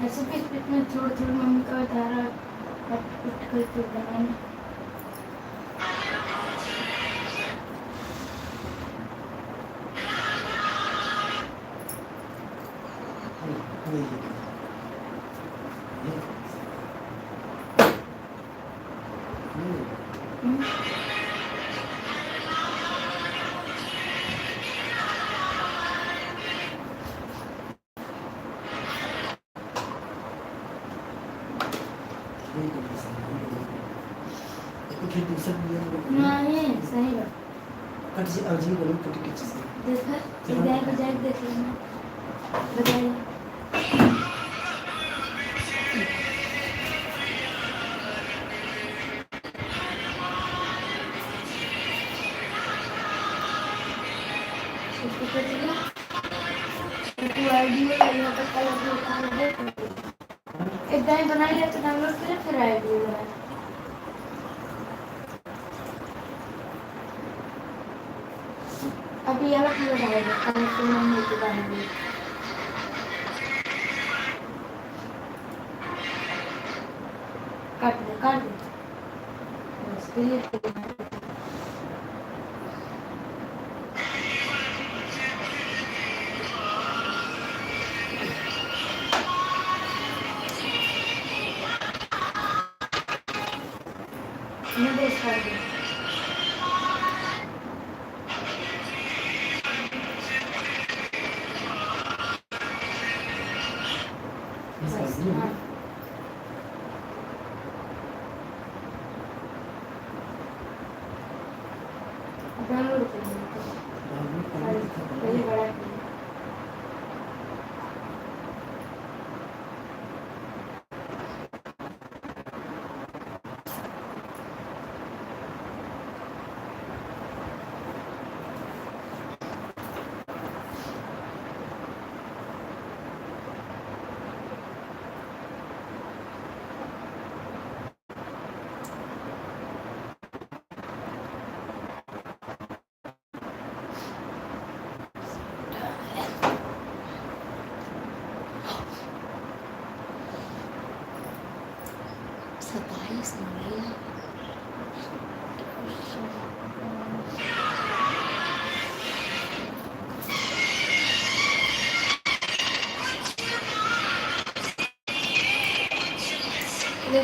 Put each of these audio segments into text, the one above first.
ऐसे बीच में थोड़ा थोड़ा मम्मी का धारा कट कट करके बनाना। नहीं सही बात कट जी अजीब बोलो कट के चीज देखा इधर बजाय देख लेना बजाय इसको कर दिया तो आईडी में यहाँ पर कलर होता है एक दाई बनाई है तो डाउनलोड करें फिर आईडी बनाए अभी ये वाला लगाएगा कनेक्ट नहीं होते बाहर काट दे इसके लिए मैं देख पा रही हूँ डाउनलोड करेंगे पहले बड़ा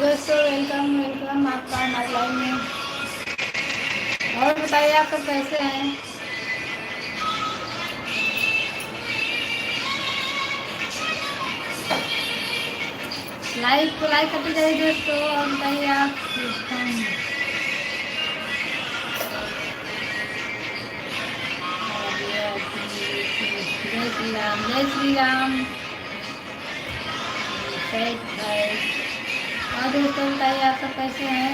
दोस्तों वेलकम वेलकम आपका हमारे लाइव में। और बताइए आप सब कैसे हैं? लाइक को लाइक करते जाइए दोस्तों। और बताइए आप जय श्री राम जय श्री राम। और दोस्तों बताइए आप सब कैसे हैं?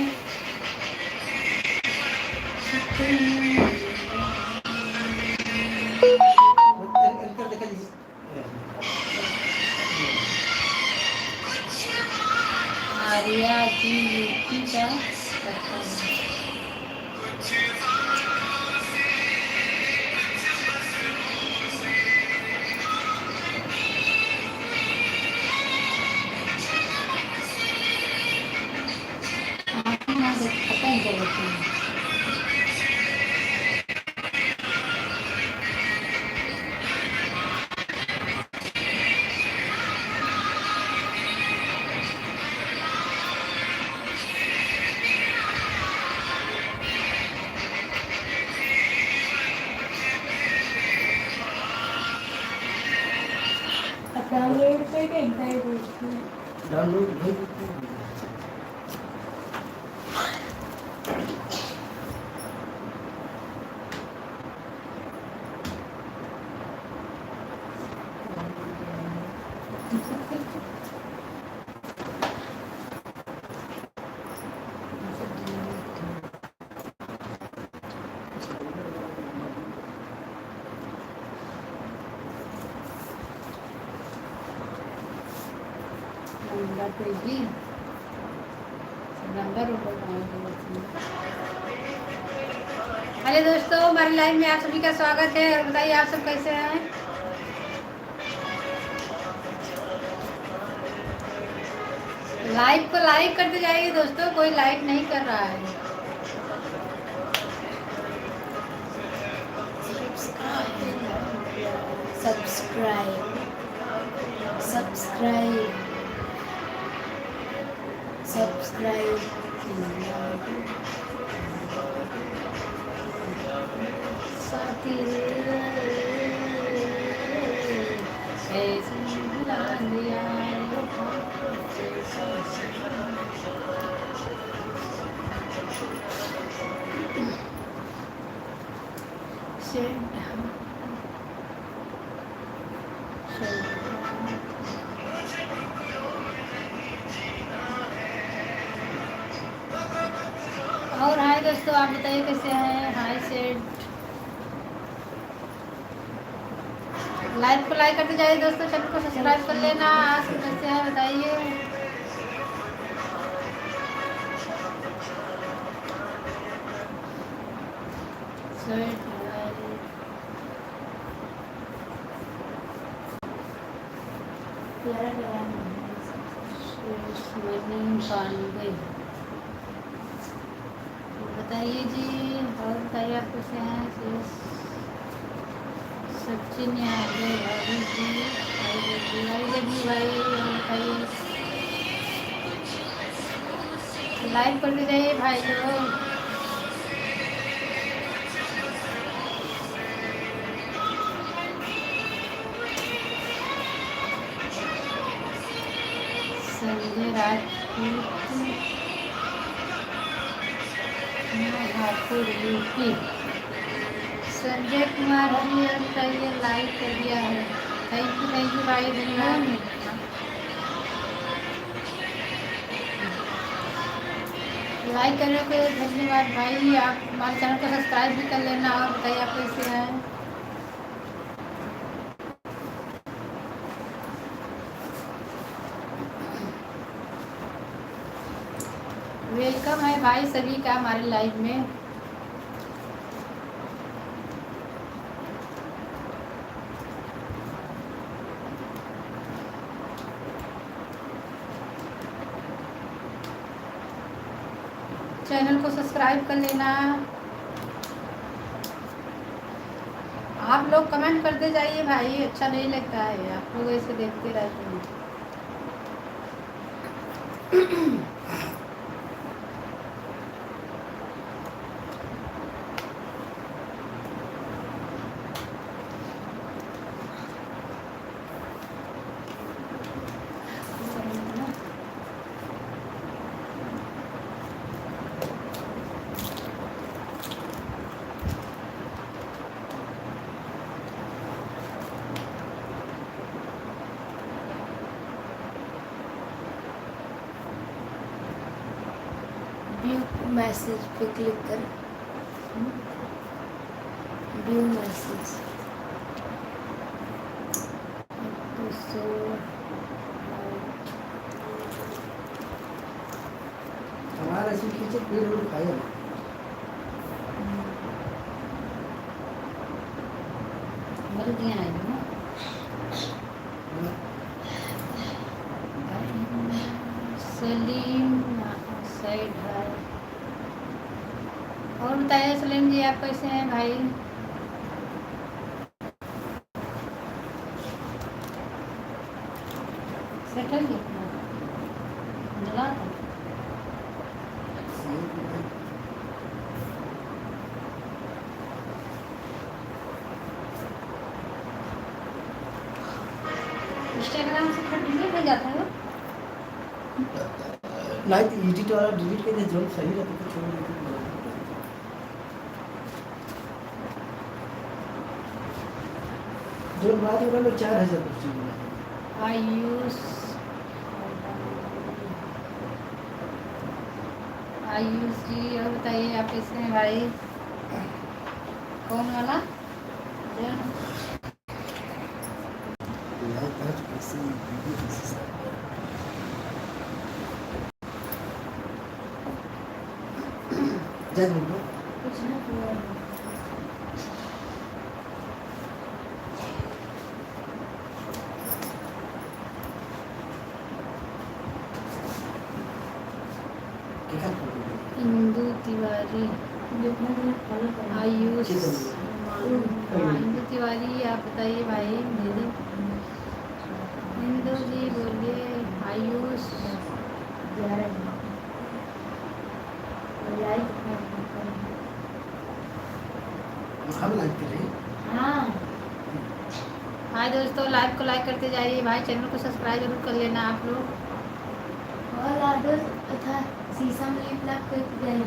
आर्या जी यूपी का डाउनलोड करके एक बार डाउनलोड हेलो दोस्तों हमारे लाइव में आप सभी का स्वागत है। और बताइए आप सब कैसे हैं? लाइक को लाइक करते जाइए दोस्तों, कोई लाइक नहीं कर रहा है। सब्सक्राइब सब्सक्राइब सब्सक्राइब साथी ऐसे बुला लिया और हाय दोस्तों, आप बताइए कैसे हैं। हाय सेठ, लाइव को लाइक करते जाइए दोस्तों, चैनल को सब्सक्राइब कर लेना। आज कैसे हैं बताइए। बताइए जी, और बताइए आप कैसे हैं। सचिन यादव भाभी जी, भाई और बताइए, लाइव करते जाइए भाई लोग। संजय राजपूत ठाकुर यूपी, संजय कुमार जी और बताइए, लाइक कर दिया है। थैंक यू भाई, धन्यवाद। लाइक करने को धन्यवाद भाई। आप हमारे चैनल को सब्सक्राइब भी कर लेना। और बताइए आप कैसे हैं। वेलकम है भाई सभी का हमारे लाइव में। चैनल को सब्सक्राइब कर लेना। आप लोग कमेंट करते जाइए भाई, अच्छा नहीं लगता है, आप लोग ऐसे देखते रहते हैं। व्यू मैसेज पे क्लिक कर, व्यू मैसेज। हमारा ऐसे खींचे पेड़ उड़ खाए गलतियाँ आई ना। सलीम साइड है। और बताइए सलीम जी, आप कैसे हैं भाई। सेटल कितना मिला था। इंस्टाग्राम से फोटो नहीं भेजा था वो। नहीं तो एडिट वाला डिलीट कर दे, जो सही रहता तो छोड़ देते। जो बात हो रहा है 4000 कुछ आयुष जी, और बताइए आप कैसे हैं भाई। कौन वाला जय बोलो कुछ नहीं। तिवारी, जितना दिन फॉलो कर आयुष, चिकन। इंदु तिवारी, आप बताइए भाई मेरी। इंदु जी बोलिए। आयुष, 11 लाइक हम लाइक करें। हाँ हाय दोस्तों, लाइव को लाइक करते जाइए भाई, चैनल को सब्सक्राइब जरूर कर लेना आप लोग। और आदर्श तथा शीशम लिप लग कर गए।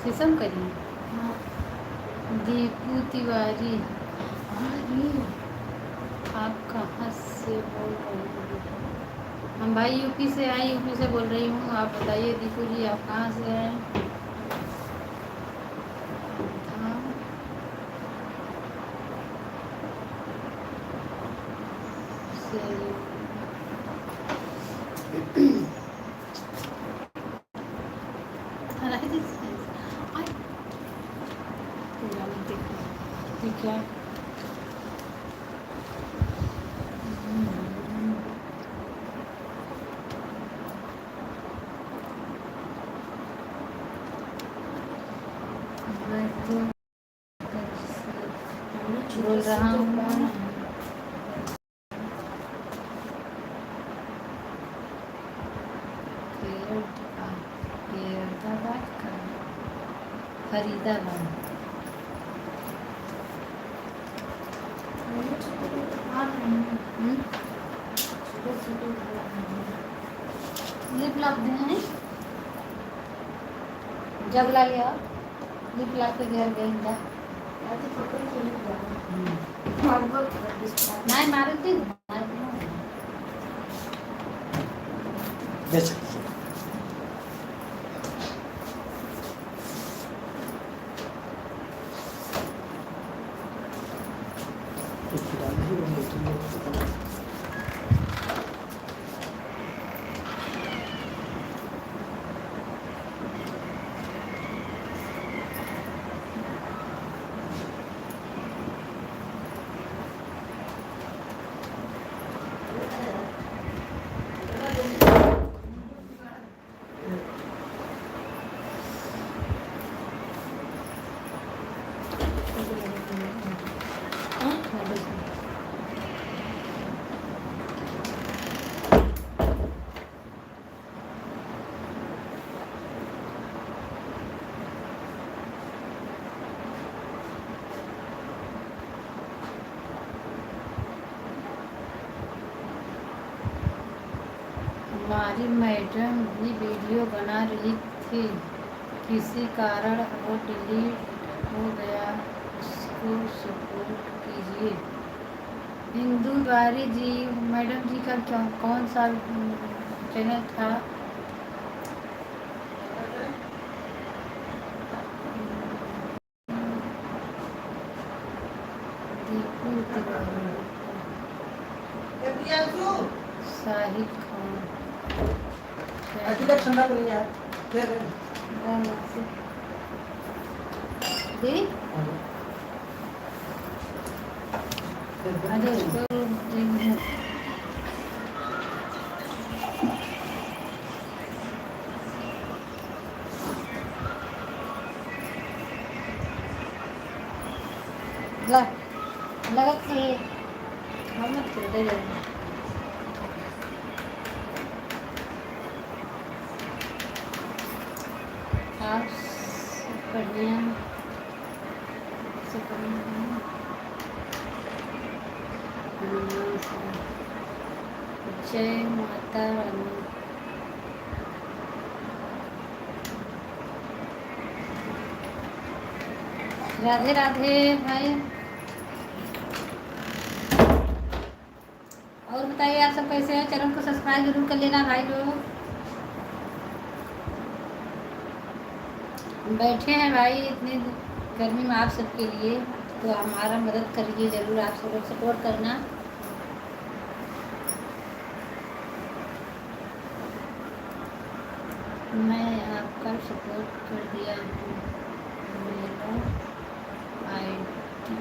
शीशम करिए। हाँ दीपू तिवारी, हाँ ये आप कहाँ से बोल रहे हैं? हम भाई यूपी से आए, यूपी से बोल रही हूँ। आप बताइए दीपू जी, आप कहाँ से हैं? हाँ, ठीक है। बोल रहा हूँ। फरीदाबाद का, फरीदाबाद। लिप लॉक दें, जग ला लिया लिप लॉक के घर गई नहीं मारुति जैसे हमारी मैडम भी वीडियो बना रही थी, किसी कारण वो डिलीट हो गया, उसको सपोर्ट कीजिए। इंदु तिवारी जी, मैडम जी का क्या कौन सा चैनल था? दीपू तिवारी, शाहिद खान, ठंडा कर यार दी अरे उसको लगा कि हम मत कर दे रहे आप बढ़िया से जय माता रानी। राधे राधे भाई। और बताइए आप सब कैसे हैं? चैनल को सब्सक्राइब जरूर कर लेना भाई लोग। बैठे हैं भाई इतनी गर्मी में आप सबके लिए, तो हमारा मदद करिए ज़रूर, आप सब लोग सपोर्ट करना। मैं आपका सपोर्ट कर दिया हूँ, मेरा आईडी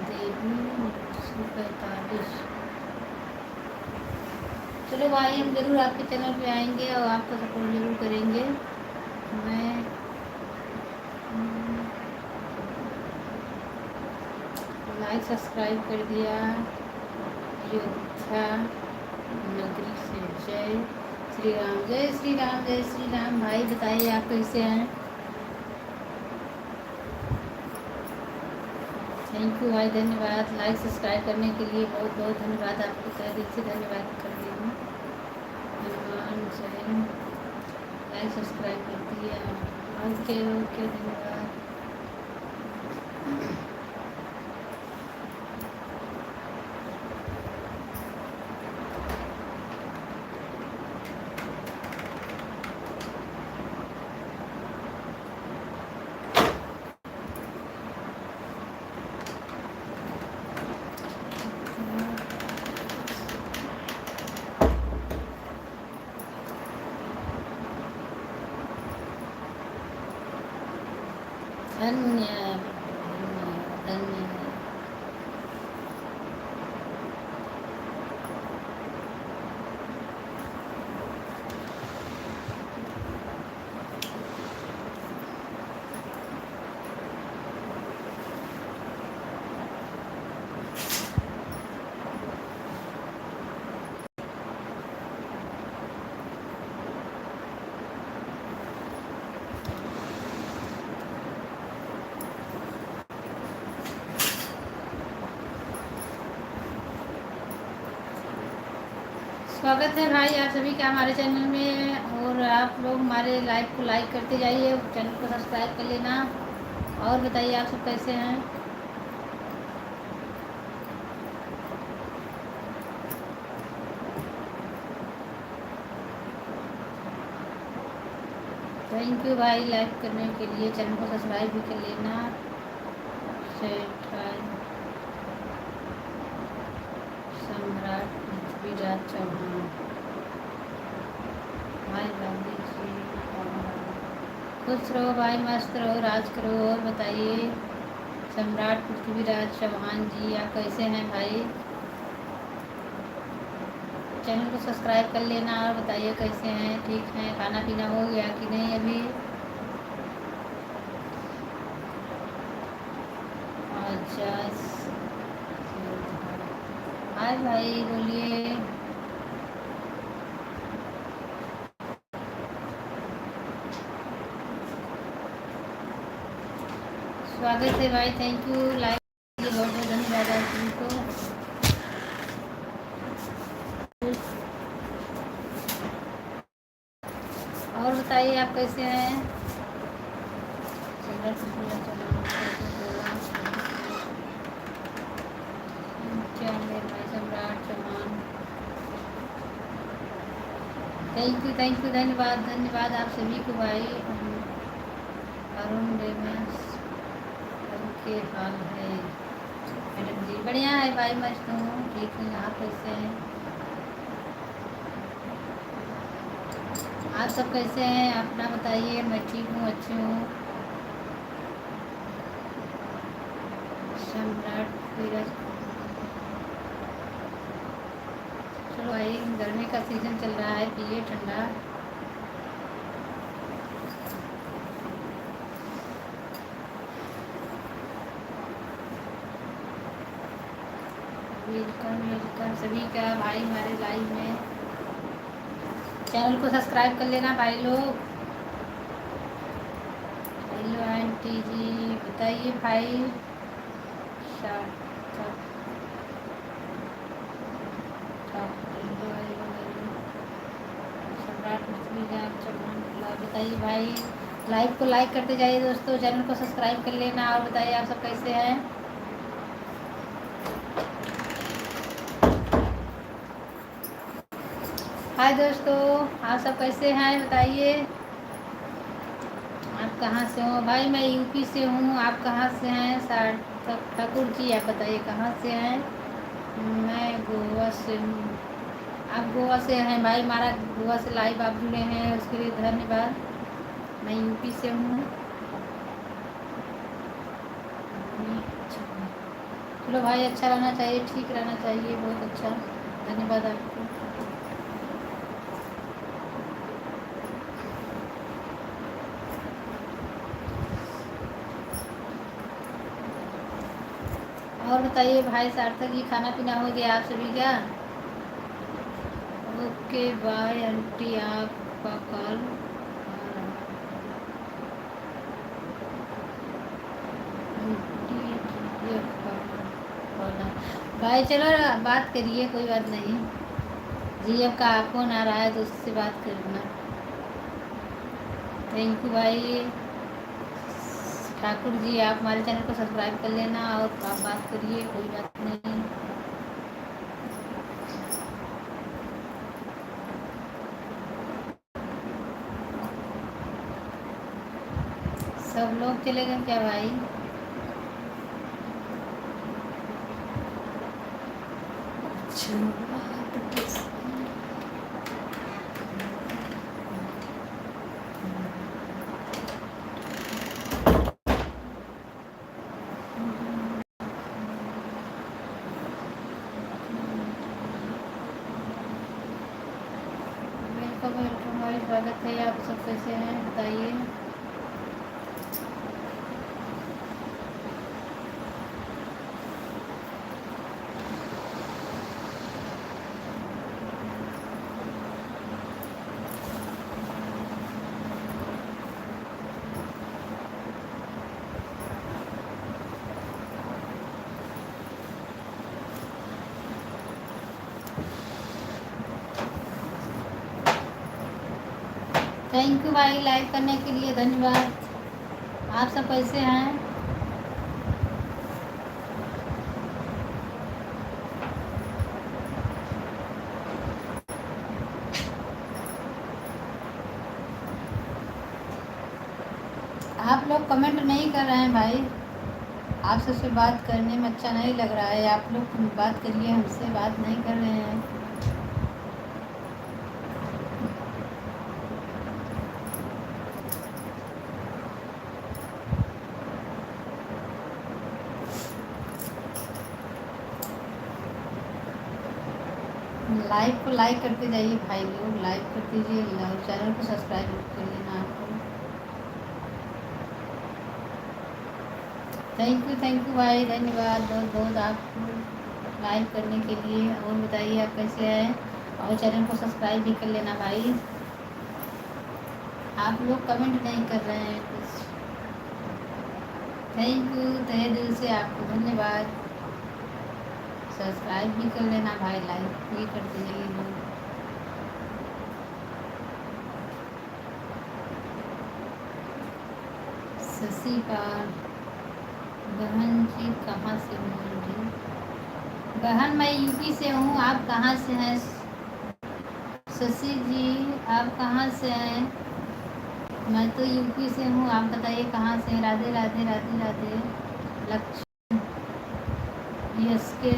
देवी 945। चलो भाई, हम ज़रूर आपके चैनल पे आएंगे और आपका सपोर्ट ज़रूर करेंगे। मैं लाइक सब्सक्राइब कर दिया। अयोध्या नगरी से जय श्री राम, जय श्री राम, जय श्री राम। भाई बताइए आप कैसे हैं? थैंक यू भाई, धन्यवाद। लाइक सब्सक्राइब करने के लिए बहुत बहुत धन्यवाद आपको, तहे दिल से धन्यवाद करती हूँ। हनुमान जैन लाइक सब्सक्राइब कर दिया। ओके ओके, धन्यवाद। धन्यवाद धन्यवाद। स्वागत है भाई आप सभी का हमारे चैनल में, और आप लोग हमारे लाइव को लाइक करते जाइए, चैनल को सब्सक्राइब कर लेना। और बताइए आप सब कैसे हैं? थैंक यू भाई लाइक करने के लिए, चैनल को सब्सक्राइब भी कर लेना। सम्राट पृथ्वीराज चौहान, भाई गांधी जी, खुश रहो भाई, मस्त रहो, राज करो। और बताइए सम्राट पृथ्वीराज चौहान जी आप कैसे हैं भाई? चैनल को सब्सक्राइब कर लेना और बताइए कैसे हैं, ठीक हैं? खाना पीना हो गया कि नहीं अभी? अच्छा हाय भाई, बोलिए। स्वागत है भाई, थैंक यू लाइक, बहुत बहुत धन्यवाद आप सभी को। और बताइए आप कैसे हैं? क्या है भाई सम्राट चौहान, थैंक यू धन्यवाद धन्यवाद आप सभी को भाई। अरुण रेमस के हाल है मैडम जी? बढ़िया है भाई, मस्त हूँ, ठीक है। आप कैसे हैं? आप सब कैसे हैं अपना बताइए। मैं ठीक हूँ, अच्छी हूँ। सम्राट पृथ्वीराज, चलो भाई, गर्मी का सीजन चल रहा है, पिए ठंडा। वेलकम वेलकम सभी का भाई हमारे लाइव में। चैनल को सब्सक्राइब कर लेना भाई लोग। हेलो आंटी जी, बताइए भाई। सम्राट पृथ्वीराज चौहान, बताइए भाई। लाइव को लाइक करते जाइए दोस्तों, चैनल को सब्सक्राइब कर लेना। और बताइए आप सब कैसे हैं? हाय दोस्तों, आप सब कैसे हैं बताइए। आप कहाँ से हो भाई? मैं यूपी से हूँ। आप कहाँ से हैं? सार्थक ठाकुर जी आप बताइए कहाँ से हैं? मैं गोवा से हूँ। आप गोवा से हैं भाई, हमारा गोवा से लाइव आप जुड़े हैं, उसके लिए धन्यवाद। मैं यूपी से हूँ। चलो भाई, अच्छा रहना चाहिए, ठीक रहना चाहिए, बहुत अच्छा, धन्यवाद आपको। और बताइए भाई सार्थक जी, खाना पीना हो गया आप सभी क्या? ओके बाय आंटी, आपका कॉल आ रहा है। आंटी जी, आपका कॉल आ- भाई चलो बात करिए, कोई बात नहीं। जी आपका फोन आ रहा है तो उससे बात करना। थैंक यू भाई ठाकुर जी, आप हमारे चैनल को सब्सक्राइब कर लेना और आप बात करिए, कोई बात नहीं। सब लोग चले गए क्या भाई? वेलकम वेलकम भाई, स्वागत है। आप सब कैसे हैं बताइए। थैंक यू भाई, लाइक करने के लिए धन्यवाद। आप सब कैसे हैं? आप लोग कमेंट नहीं कर रहे हैं भाई। आप सबसे बात करने में अच्छा नहीं लग रहा है। आप लोग बात करिए, हमसे बात नहीं कर रहे हैं। लाइव को लाइक करते जाइए भाई लोग, लाइक कर दीजिए और चैनल को सब्सक्राइब कर लेना आपको। थैंक यू भाई, धन्यवाद बहुत बहुत आपको लाइव करने के लिए। और बताइए आप कैसे हैं, और चैनल को सब्सक्राइब भी कर लेना भाई। आप लोग कमेंट नहीं कर रहे हैं कुछ। थैंक यू तहे दिल से आपको धन्यवाद। सब्सक्राइब भी कर लेना भाई, लाइक भी करते जाइए लोग। शशि पाल, बहन जी कहाँ से हो जी? बहन मैं यूपी से हूँ, आप कहाँ से हैं? शशि जी आप कहाँ से हैं? मैं तो यूपी से हूँ, आप बताइए कहाँ से हैं? राधे राधे राधे राधे। लक्ष्मी इसके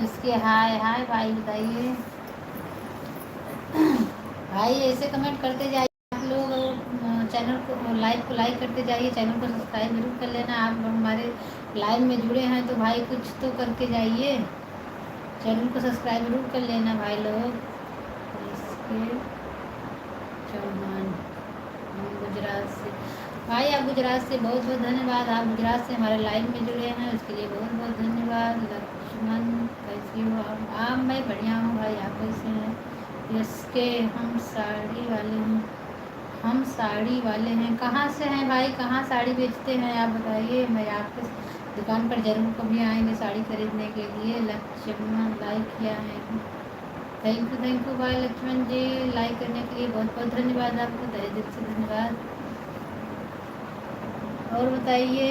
इसके हाय हाय भाई, बताइए भाई। ऐसे कमेंट करते जाइए आप लोग, चैनल को लाइक करते जाइए, चैनल को सब्सक्राइब जरूर कर लेना। आप लोग हमारे लाइव में जुड़े हैं तो भाई कुछ तो करके जाइए, चैनल को सब्सक्राइब जरूर कर लेना भाई लोग। इसके चौहान, हम गुजरात से भाई, आप गुजरात से बहुत बहुत धन्यवाद। आप गुजरात से हमारे लाइव में जुड़े हैं, उसके लिए बहुत बहुत धन्यवाद। लक्ष्मण कैसी हो आप? मैं बढ़िया हूँ भाई, आप कैसे हैं? इसके हम साड़ी वाले हैं, हम साड़ी वाले हैं। कहाँ से हैं भाई, कहाँ साड़ी बेचते हैं आप बताइए, मैं आपके दुकान पर जरूर कभी आएंगे साड़ी खरीदने के लिए। लक्ष्मण लाइक किया है, थैंक यू भाई लक्ष्मण जी, लाइक करने के लिए बहुत बहुत धन्यवाद आपको, तहे दिल से धन्यवाद। और बताइए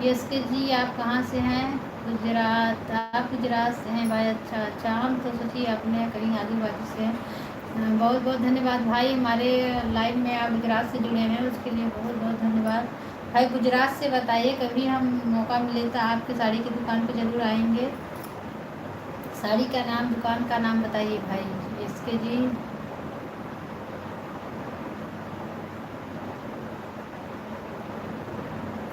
यस के जी, आप कहाँ से हैं? गुजरात, आप गुजरात से हैं भाई? अच्छा अच्छा, हम तो सोचिए अपने कहीं आजू बाजू से हैं। बहुत बहुत धन्यवाद भाई, हमारे लाइव में आप गुजरात से जुड़े हैं, उसके लिए बहुत बहुत धन्यवाद भाई। गुजरात से बताइए, कभी हम मौका मिले तो आपके साड़ी की दुकान पर ज़रूर आएंगे। साड़ी का नाम, दुकान का नाम बताइए भाई इसके जी।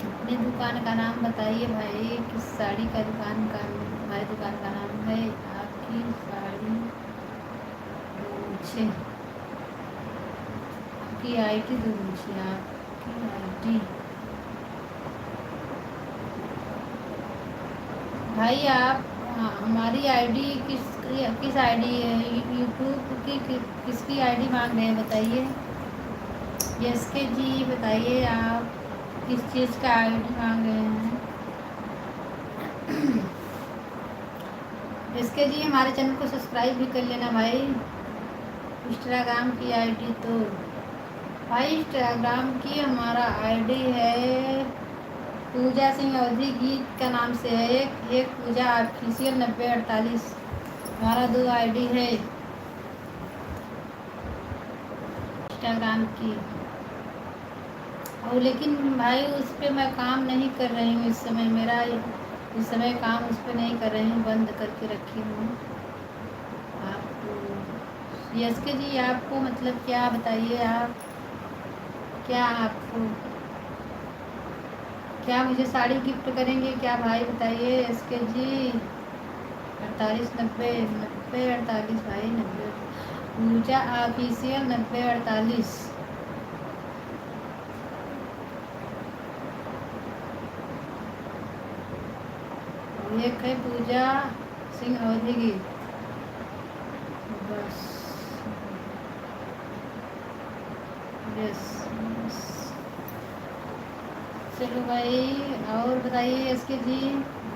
अपनी दुकान का नाम बताइए भाई, किस साड़ी का दुकान का हमारी दुकान का नाम है। आपकी साड़ी पूछे, आपकी आईडी तो पूछिए, आपकी आईडी भाई आप हमारी आईडी किस आईडी है, यूट्यूब की किसकी आईडी मांग रहे हैं बताइए। यस के जी बताइए आप किस चीज़ का आईडी मांग रहे हैं। इसके जी हमारे चैनल को सब्सक्राइब भी कर लेना भाई। इंस्टाग्राम की आईडी तो भाई इंस्टाग्राम की हमारा आईडी है पूजा सिंह अवधि गीत का नाम से है। एक पूजा ऑफिशियल 9048 हमारा 2 आईडी है इंस्टाग्राम की। और लेकिन भाई उस पर मैं काम नहीं कर रही हूँ इस समय। मेरा इस समय काम उस पर नहीं कर रही हूँ, बंद करके रखी हूँ। आपको यस के जी आपको मतलब क्या बताइए आप, क्या आपको क्या मुझे साड़ी गिफ्ट करेंगे क्या भाई बताइए। एस के जी 48 90 भाई 90 पूजा ऑफिशियल 9048। एक है पूजा सिंह अवधि गीत बस। यस चलो भाई और बताइए इसके जी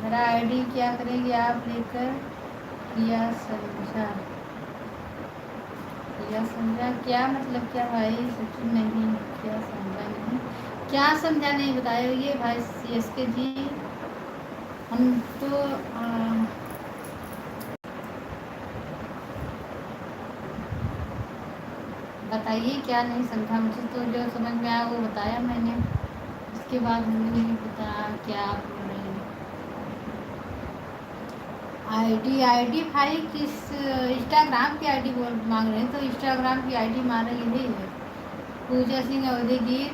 मेरा आईडी क्या करेंगे आप लेकर। किया समझा क्या मतलब क्या भाई, सच नहीं क्या समझा नहीं, क्या समझा नहीं बताइए भाई एस के जी। हम तो बताइए क्या नहीं समझा, मुझे तो जो समझ में आया वो बताया मैंने, उसके बाद मुझे नहीं पता क्या आप बोल रहे हैं। आईडी भाई किस इंस्टाग्राम की आईडी बोल मांग रहे हैं, तो इंस्टाग्राम की आईडी मांग रही है पूजा सिंह अवधि गीत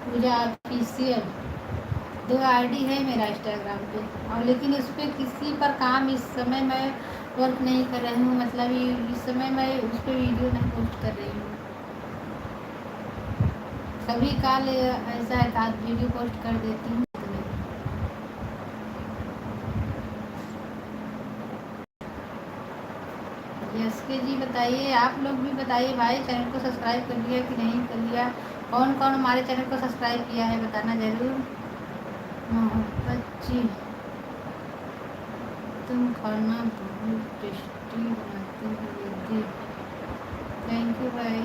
पूजा ऑफिशियल। 2 आईडी है मेरा इंस्टाग्राम पे, और लेकिन उस पर किसी पर काम इस समय मैं वर्क नहीं कर रही हूँ। मतलब इस समय मैं उस पर वीडियो नहीं पोस्ट कर रही हूँ। कभी काल ऐसा है कि वीडियो पोस्ट कर देती हूँ। यस के जी बताइए आप लोग भी बताइए भाई चैनल को सब्सक्राइब कर लिया कि नहीं कर लिया। कौन कौन हमारे चैनल को सब्सक्राइब किया है बताना ज़रूर। मोहब्बत जी तुम खाना बहुत टेस्टी बनाती हो दीदी, थैंक यू भाई।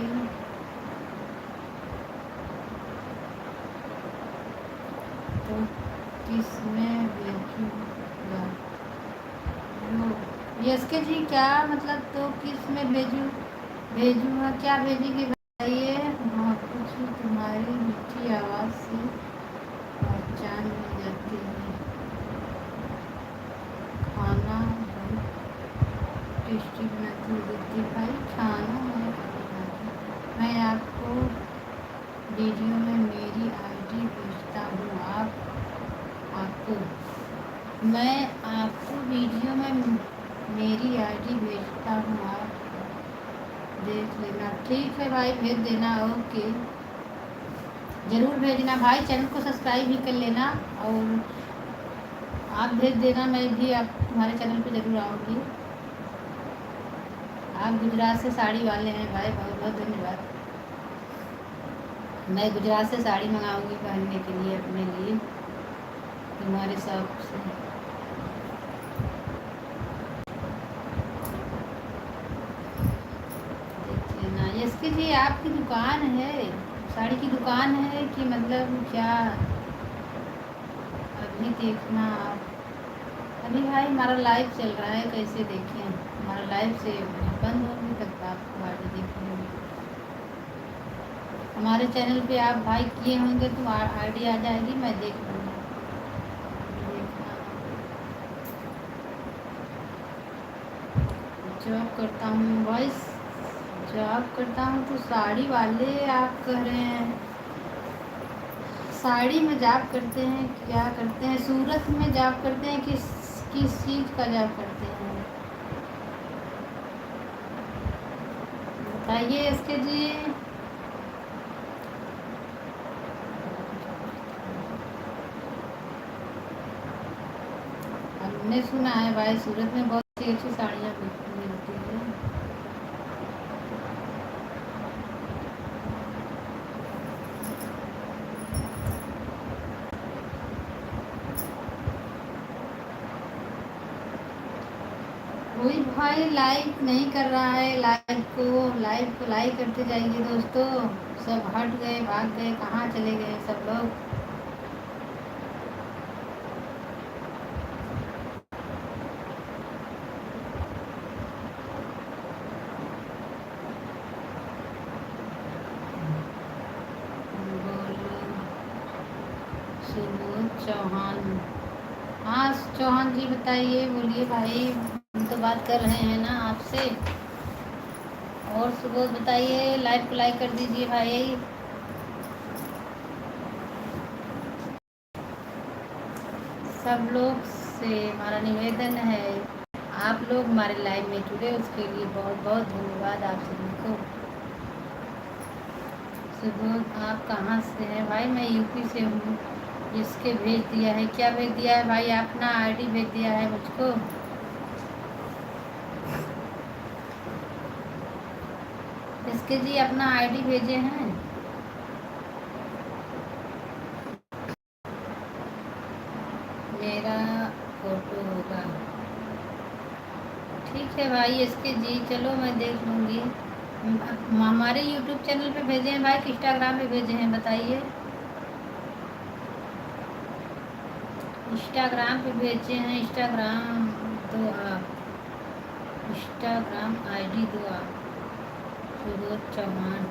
तो किसमें भेजूँगा यस के जी क्या मतलब, तो किस में भेजूँगा क्या भेजेंगे बताइए। मोहब्बत जी तुम्हारी मीठी आवाज़ से पहचान मिल जाती है, खाना बहुत टेस्टी बनाती हूँ दीदी भाई। खाना मैं आपको वीडियो में मेरी आईडी भेजता हूँ, मैं आपको वीडियो में मेरी आईडी भेजता हूँ, आप देख लेना। ठीक है भाई भेज देना, ओके ज़रूर भेजना भाई। चैनल को सब्सक्राइब भी कर लेना और आप भेज देना, मैं भी आप तुम्हारे चैनल पे ज़रूर आऊँगी। आप गुजरात से साड़ी वाले हैं भाई, बहुत बहुत धन्यवाद। मैं गुजरात से साड़ी मंगाऊंगी पहनने के लिए अपने लिए तुम्हारे शौक से। देखिए ना इसके लिए आपकी दुकान है, साड़ी की दुकान है कि मतलब क्या, अभी देखना आप। अभी भाई हमारा लाइव चल रहा है, कैसे देखें हमारा लाइव से बंद होने तक आपको आगे देखने होगी। हमारे चैनल पे आप भाई किए होंगे तो आईडी आ जाएगी, मैं देख लूँगी। जॉब करता हूँ वॉइस, जॉब करता हूँ तो साड़ी वाले आप कह रहे हैं। साड़ी में जॉब करते हैं, क्या करते हैं, सूरत में जॉब करते हैं, किस चीज़ का जॉब करते हैं बताइए इसके जी। मैंने सुना है भाई सूरत में बहुत अच्छी अच्छी साड़ियाँ मिलती है। कोई भाई लाइक नहीं कर रहा है, लाइक को लाइक करते जाइए दोस्तों। सब हट गए, भाग गए, कहाँ चले गए सब लोग। सुबोध चौहान, हाँ चौहान जी बताइए, बोलिए भाई, हम तो बात कर रहे हैं ना आपसे। और सुबोध बताइए, लाइव को लाइक कर दीजिए भाई। सब लोग से हमारा निवेदन है, आप लोग हमारे लाइव में जुड़े, उसके लिए बहुत बहुत धन्यवाद आप सभी को। सुबोध आप कहाँ से हैं भाई? मैं यूपी से हूँ। जिसके भेज दिया है, क्या भेज दिया है भाई? अपना आईडी भेज दिया है मुझको। इसके जी अपना आईडी भेजे हैं। मेरा फोटो होगा, ठीक है भाई इसके जी, चलो मैं देख लूँगी। हमारे यूट्यूब चैनल पे भेजे हैं भाई कि इंस्टाग्राम पे भेजे हैं बताइए? इंस्टाग्राम पे भेजे हैं। इंस्टाग्राम दो आप, इंस्टाग्राम आईडी दो आप। सुबोध चौहान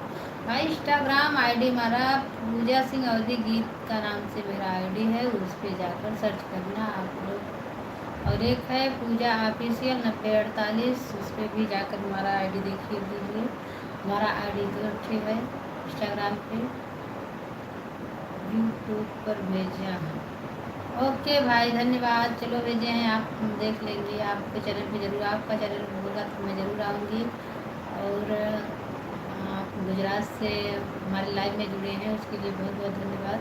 भाई, इंस्टाग्राम आईडी हमारा पूजा सिंह अवधि गीत का नाम से मेरा आईडी है, उस पर जाकर सर्च करना आप लोग। और एक है पूजा ऑफिशियल 9048, उस पर भी जाकर हमारा आईडी देखिए लीजिए। हमारा आईडी तो अच्छे है। इंस्टाग्राम पे, यूट्यूब पर भेजा है। ओके भाई धन्यवाद, चलो भेजे हैं आप, हम देख लेंगे। आपके चैनल पे ज़रूर, आपका चैनल होगा तो मैं ज़रूर आऊँगी। और आप गुजरात से हमारे लाइव में जुड़े हैं, उसके लिए बहुत बहुत धन्यवाद।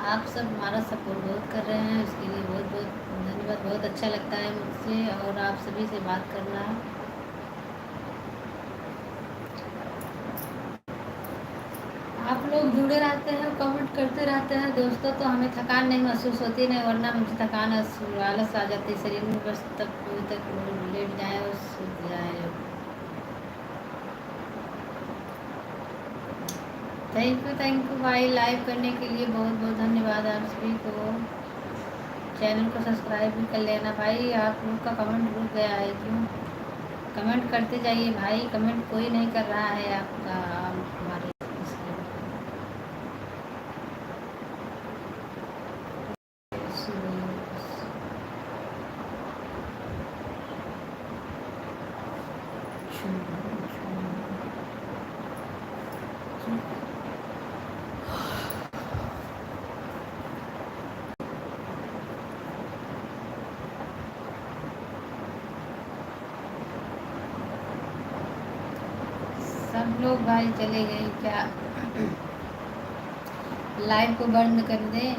आप सब हमारा सपोर्ट बहुत कर रहे हैं, उसके लिए बहुत बहुत धन्यवाद। बहुत अच्छा लगता है मुझसे और आप सभी से बात करना। आप लोग जुड़े रहते हैं, कमेंट करते रहते हैं दोस्तों, तो हमें थकान नहीं महसूस होती, नहीं वरना मुझे थकान आलस आ जाती है शरीर में, बस तक लेट जाए और सो जाए। थैंक यू भाई, लाइव करने के लिए बहुत बहुत धन्यवाद आप सभी को। चैनल को सब्सक्राइब भी कर लेना भाई। आप लोग का कमेंट रुक गया है क्यों? कमेंट करते जाइए भाई, कमेंट कोई नहीं कर रहा है आपका हमारे सब लोग भाई चले गए क्या? लाइव को बंद कर दें?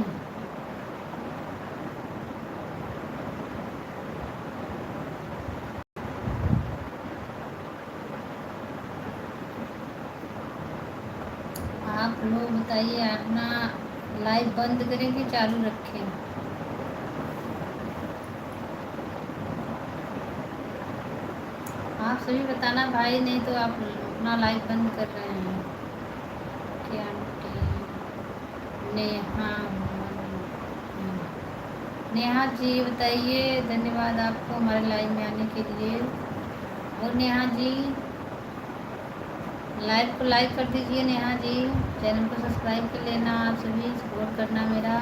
आप लोग बताइए, अपना लाइव बंद करें कि चालू रखें? आप सभी बताना भाई, नहीं तो आप अपना लाइव बंद कर रहे हैं क्या? नेहा, नेहा जी बताइए, धन्यवाद आपको हमारे लाइव में आने के लिए। और नेहा जी लाइव को लाइक कर दीजिए। नेहा जी चैनल को सब्सक्राइब कर लेना, आप सभी सपोर्ट करना मेरा।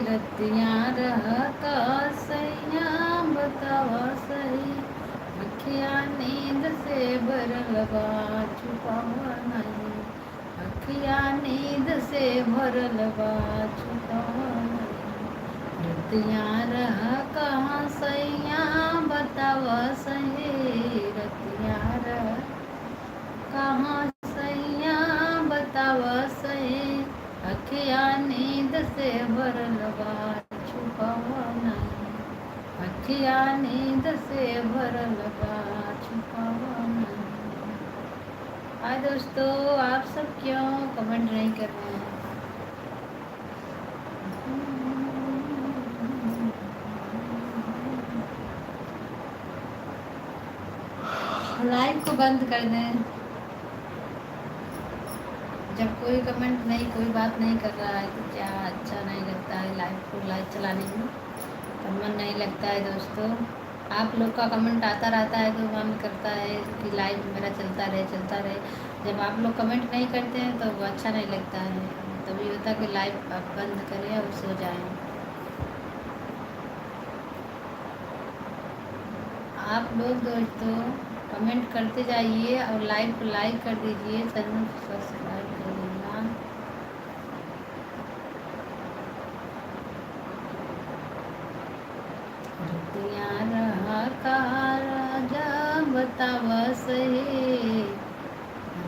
रतिया रह का सैया बतावा सही, अखिया नींद से भरल बा छुपावा नहीं, अखिया नींद से भरल बा छुपावा नहीं, रतिया रह कहाँ सैया बतावा सही, रतिया रह कहाँ सैया बतावा सही, अखिया नींद से भरल बा छुपावा नहीं, अखिया नींद से भरल बा छुपावा नहीं। हाय दोस्तों, आप सब क्यों कमेंट नहीं कर रहे हैं? लाइव को बंद कर दें। जब कोई कमेंट नहीं, कोई बात नहीं कर रहा है तो क्या अच्छा नहीं लगता है लाइव को, लाइव चलाने में तो मन नहीं लगता है दोस्तों। आप लोग का कमेंट आता रहता है तो मन करता है कि लाइव मेरा चलता रहे चलता रहे। जब आप लोग कमेंट नहीं करते हैं तो वो अच्छा नहीं लगता है, तभी होता है कि लाइव आप बंद करें और सो जाएं। आप लोग दोस्तों कमेंट करते जाइए और लाइव को लाइक कर दीजिए, चैनल को सब्सक्राइब कर देना। रतिया रहा का राजा बतावा सही,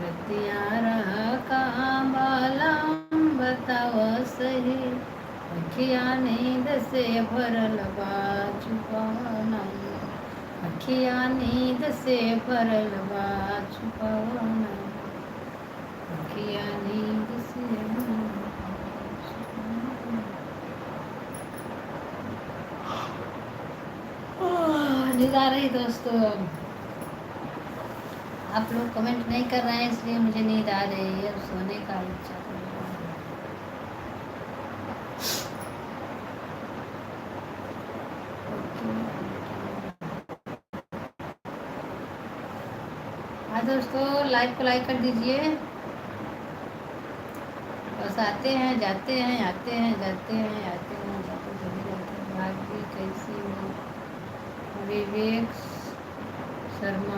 रतिया रहा का बालम बतावा सही, अखिया नींद से भरल बा छुपावा नहीं, अखिया नींद से भरल बा छुपावा नहीं, अखिया नींद से भरल बा छुपावा नहीं। नींद आ रही दोस्तों, आप लोग कमेंट नहीं कर रहे हैं इसलिए मुझे नींद आ रही है, सोने का इच्छा कर रहा है। हाँ दोस्तों, लाइव को लाइक कर दीजिए। बस आते हैं जाते हैं, आते हैं जाते हैं, आते हैं जाते चले जाते हैं। भाभी कैसी हो? विवेक शर्मा।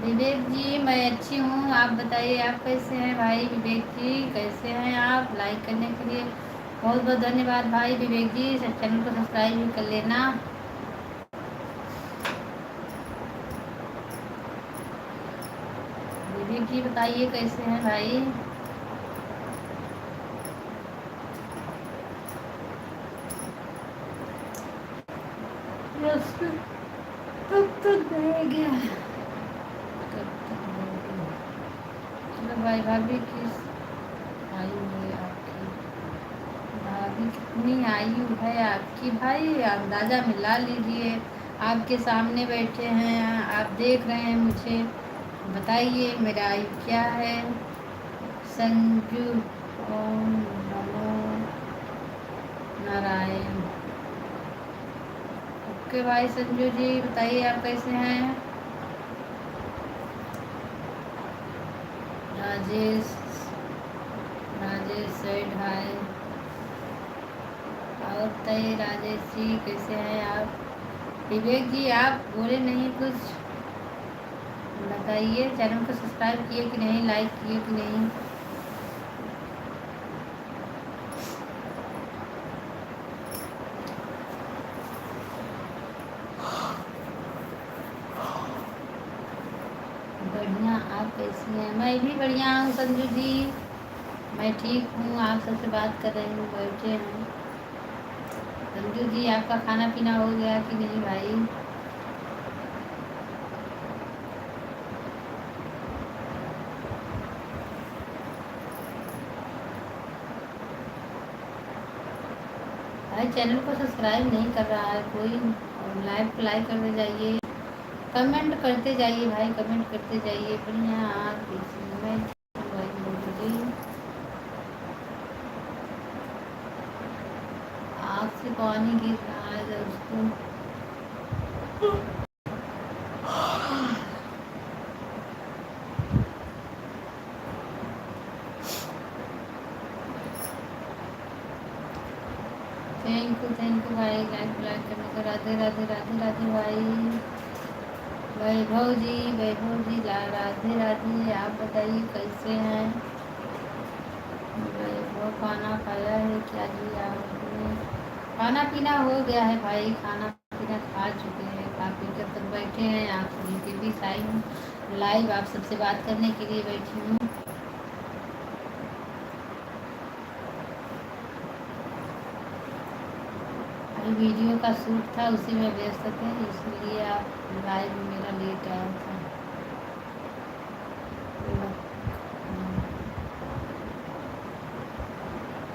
विवेक जी मैं अच्छी हूँ, आप बताइए आप कैसे हैं? भाई विवेक जी कैसे हैं आप? लाइक करने के लिए बहुत बहुत धन्यवाद भाई विवेक जी। चैनल को सब्सक्राइब भी कर लेना। विवेक जी बताइए कैसे हैं भाई? कब तक रहेगा? कब तक रहेगा? चलो भाई, भाभी किस आयु है आपकी? भाभी कितनी आयु है आपकी भाई? अंदाज़ा मिला लीजिए, आपके सामने बैठे हैं, आप देख रहे हैं मुझे, बताइए मेरा आयु क्या है? संजू ओम नमो नारायण। ओके भाई संजू जी बताइए आप कैसे हैं? राजेश, राजेश सेठ हाय। और बताइए राजेश जी कैसे हैं आप? विवेक जी आप बोले नहीं कुछ, बताइए। चैनल को सब्सक्राइब किए कि नहीं, लाइक किए कि नहीं? बढ़िया, आप कैसी हैं? मैं भी बढ़िया हूँ संजू जी, मैं ठीक हूँ। आप सबसे बात कर रही हूँ, बैठे हैं। संजू जी आपका खाना पीना हो गया कि नहीं भाई? भाई चैनल को सब्सक्राइब नहीं कर रहा है कोई, लाइव को लाइक करते जाइए, कमेंट करते जाइए भाई, कमेंट करते जाइए। बढ़िया आप कैसी हैं? मैं ठीक हूँ भाई संजू जी। आँख से पानी गिर रहा है दोस्तों। थैंक यू भाई लाइक करने का। राधे राधे राधे राधे भाई। वैभव जी राधे राधे। आप बताइए कैसे हैं वैभव? खाना खाया है क्या जी आपने? खाना पीना हो गया है भाई, खाना पीना खा चुके हैं, खा पी कर तक बैठे हैं। आप सभी के बीच आई हूँ लाइव, आप सबसे बात करने के लिए बैठी हूँ। अभी वीडियो का शूट था, उसी में व्यस्त थे, इसलिए आप लाइव मेरा लेट आया था।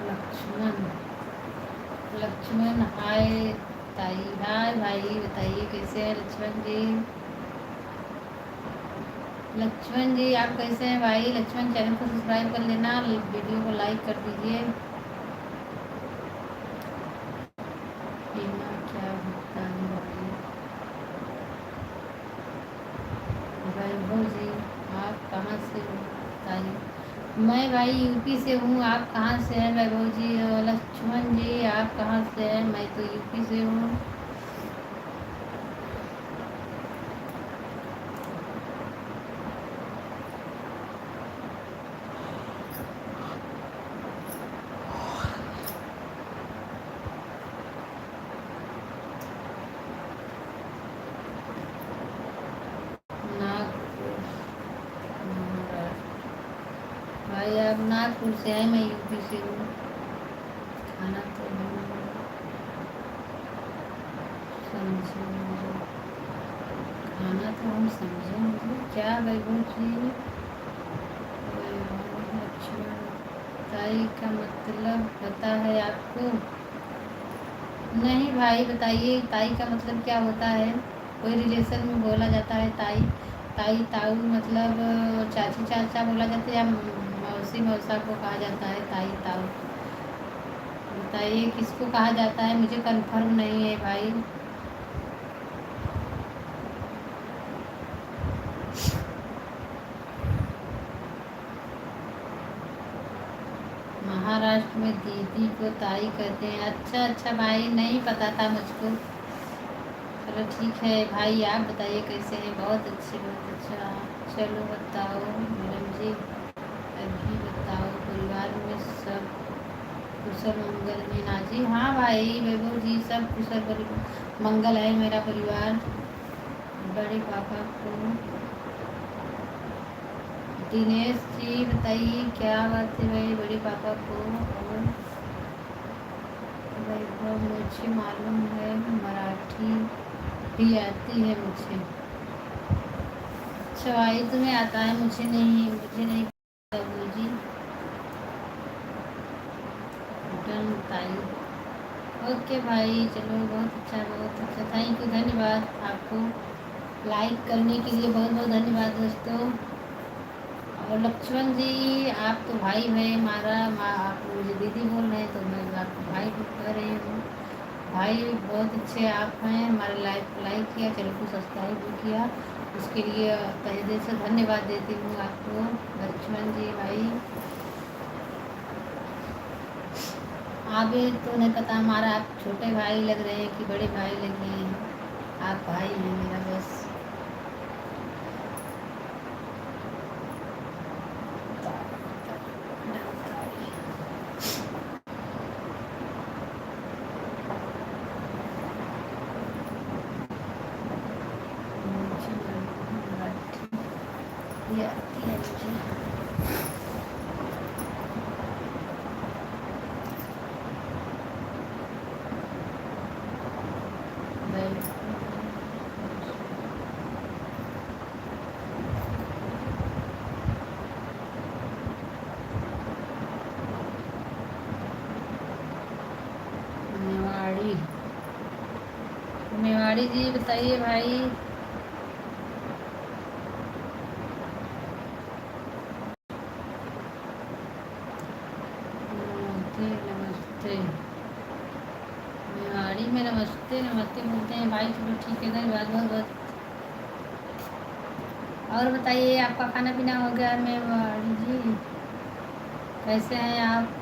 लक्ष्मण लक्ष्मण हाय ताई, हाय भाई, बताइए कैसे हैं लक्ष्मण जी? लक्ष्मण जी आप कैसे हैं भाई? लक्ष्मण चैनल को सब्सक्राइब कर लेना, वीडियो को लाइक कर दीजिए। बीमा क्या होता है भाई? वैभव जी आप कहाँ से हो बताइए? मैं भाई यूपी से हूँ, आप कहाँ से हैं वैभव जी? लक्ष्मण जी आप कहाँ से हैं? मैं तो यूपी से हूँ। नागपुर महाराष्ट्र। भाई आप नागपुर से हैं, मैं यूपी से हूँ। खाना तो हम समझेंगे, खाना तो हम समझेंगे क्या वैभव जी? लक्ष्मण ताई का मतलब पता है आपको? नहीं भाई बताइए ताई का मतलब क्या होता है? कोई रिलेशन में बोला जाता है ताई, ताई ताऊ मतलब चाची चाचा बोला जाता है, या मौसी मौसा को कहा जाता है ताई ताऊ? बताइए किसको कहा जाता है, मुझे कंफर्म नहीं है भाई। महाराष्ट्र में दीदी को ताई कहते हैं। अच्छा अच्छा भाई, नहीं पता था मुझको। चलो ठीक है भाई, आप बताइए कैसे हैं? बहुत अच्छे, बहुत अच्छा। चलो बताओ मैडम जी, अभी बताओ परिवार में सब कुशल मंगल में ना जी? हाँ भाई वैभव जी सब कुशल मंगल है मेरा परिवार। बड़े पापा को दिनेश जी बताइए क्या बात है भाई बड़े पापा को? और वैभव मुझे मालूम है मराठी भी आती है मुझे। अच्छा भाई तुम्हें आता है, मुझे नहीं बाबू जी। डन ताई, ओके भाई चलो बहुत अच्छा, बहुत अच्छा, थैंक यू, धन्यवाद आपको लाइक करने के लिए, बहुत बहुत धन्यवाद दोस्तों। और लक्ष्मण जी आप तो भाई हैं हमारा, आप मुझे दीदी बोल रहे हैं तो मैं आपको भाई कह रही हूँ। भाई बहुत अच्छे आप हैं, हमारे लाइक किया, चैनल को सब्सक्राइब भी किया, उसके लिए तहे दिल से धन्यवाद देती हूँ आपको लक्ष्मण जी भाई। आप तो नहीं पता हमारा, आप छोटे भाई लग रहे हैं कि बड़े भाई लग रहे हैं? आप भाई हैं मेरा बस। मेवाड़ी जी बताइए भाई। नमस्ते मेवाड़ी में, नमस्ते नमस्ते बोलते हैं भाई, चलो ठीक है, धन्यवाद बहुत बहुत। और बताइए आपका खाना पीना हो गया? मेवाड़ी जी कैसे हैं आप?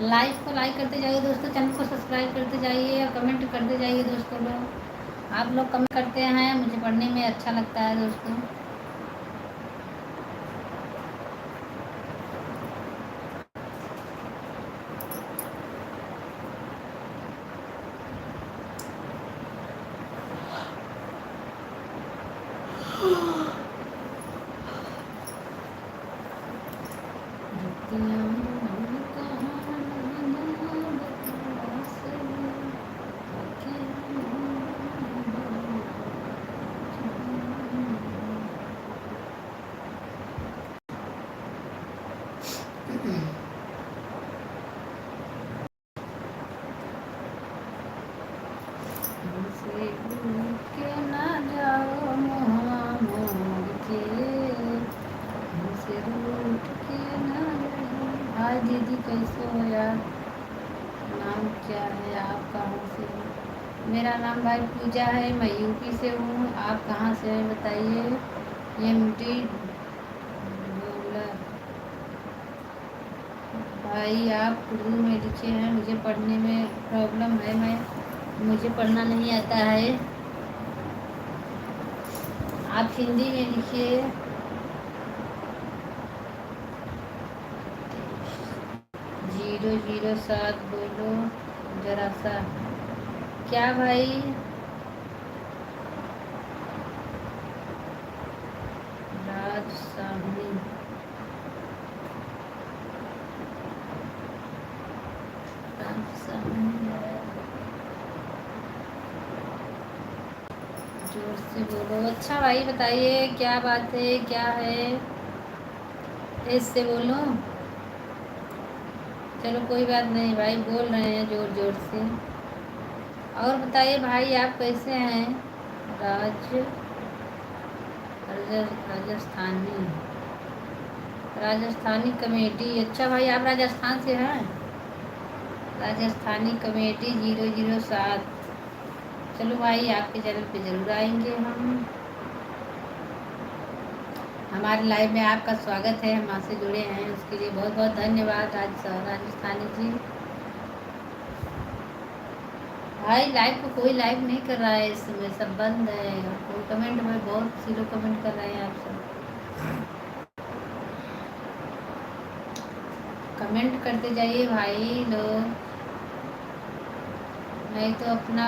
लाइव को लाइक करते जाइए दोस्तों, चैनल को सब्सक्राइब करते जाइए और कमेंट करते जाइए दोस्तों लोग। आप लोग कमेंट करते हैं, मुझे पढ़ने में अच्छा लगता है दोस्तों। हमसे भूल के ना जाओ मोहवा मोर के, हमसे रूठ के ना जाओ। हाय दीदी, कैसे हो यार? नाम क्या है? आप कहाँ से हो? मेरा नाम भाई पूजा है, मैं यूपी से हूँ। आप कहाँ से हैं बताइए? एमटी डॉलर। भाई आप उर्दू में लिखे हैं, मुझे पढ़ने में प्रॉब्लम है, मुझे पढ़ना नहीं आता है। आप हिंदी में लिखिए। 007 बोलो जरा सा। क्या भाई? राज साहनी। जोर से बोलो। अच्छा भाई बताइए क्या बात है, क्या है? इससे बोलो। चलो कोई बात नहीं भाई, बोल रहे हैं जोर जोर से। और बताइए भाई आप कैसे हैं? राजस्थानी राजस्थानी कमेटी। अच्छा भाई आप राजस्थान से हैं? राजस्थानी कमेटी 007। चलो भाई आपके चैनल पे ज़रूर आएंगे हम। हमारे लाइव में आपका स्वागत है, हम आपसे जुड़े हैं उसके लिए बहुत बहुत धन्यवाद राजस्थानी जी। भाई लाइव को कोई लाइव नहीं कर रहा है इस समय, सब बंद है। कोई कमेंट में बहुत सी लोग कमेंट कर रहे हैं, आप सब कमेंट करते जाइए भाई लोग, नहीं तो अपना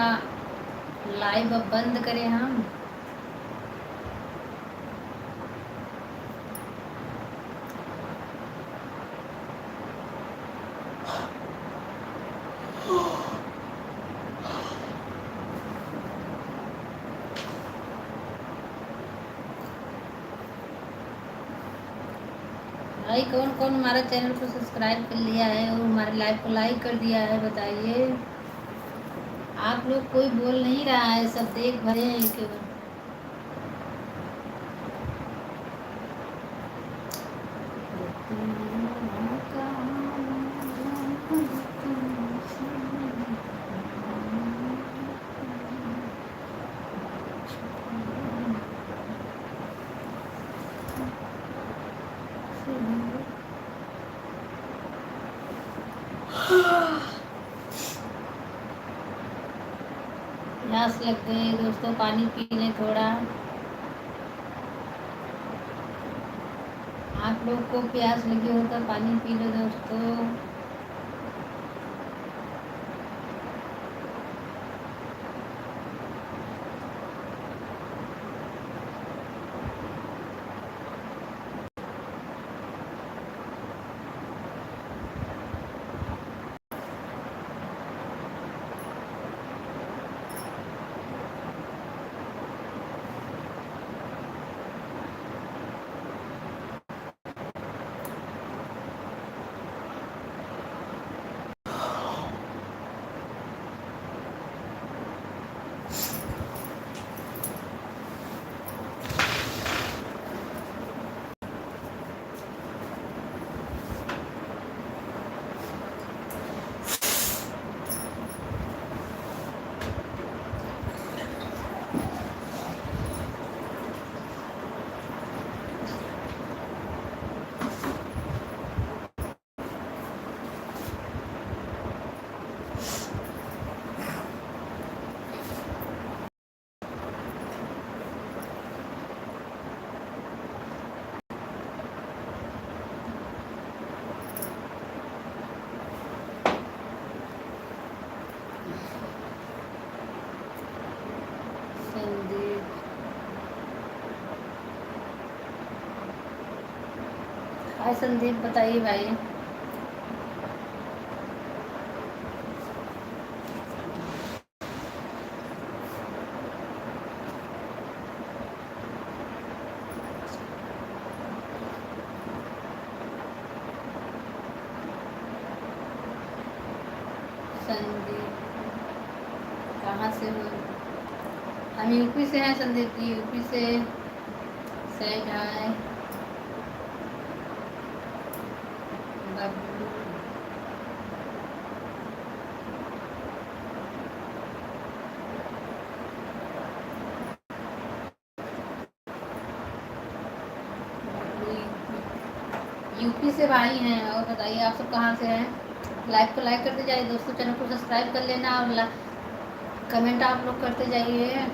लाइव अब बंद करें हम। भाई कौन कौन हमारा चैनल को सब्सक्राइब कर लिया है और हमारे लाइव को लाइक कर दिया है बताइए। आप लोग कोई बोल नहीं रहा है, सब देख भरे हैं केवल। प्यास लग गई दोस्तों, पानी पी लें थोड़ा। आप लोग को प्यास लगी हो तो पानी पी लो दोस्तों। हाय संदीप, बताइए भाई। संदीप कहाँ से हो? हम यूपी से हैं संदीप जी, यूपी से। सेड हाय बबलू। यूपी से भाई हैं। और बताइए आप सब कहाँ से हैं? लाइक को लाइक करते जाइए दोस्तों, चैनल को सब्सक्राइब कर लेना और कमेंट आप लोग करते जाइए।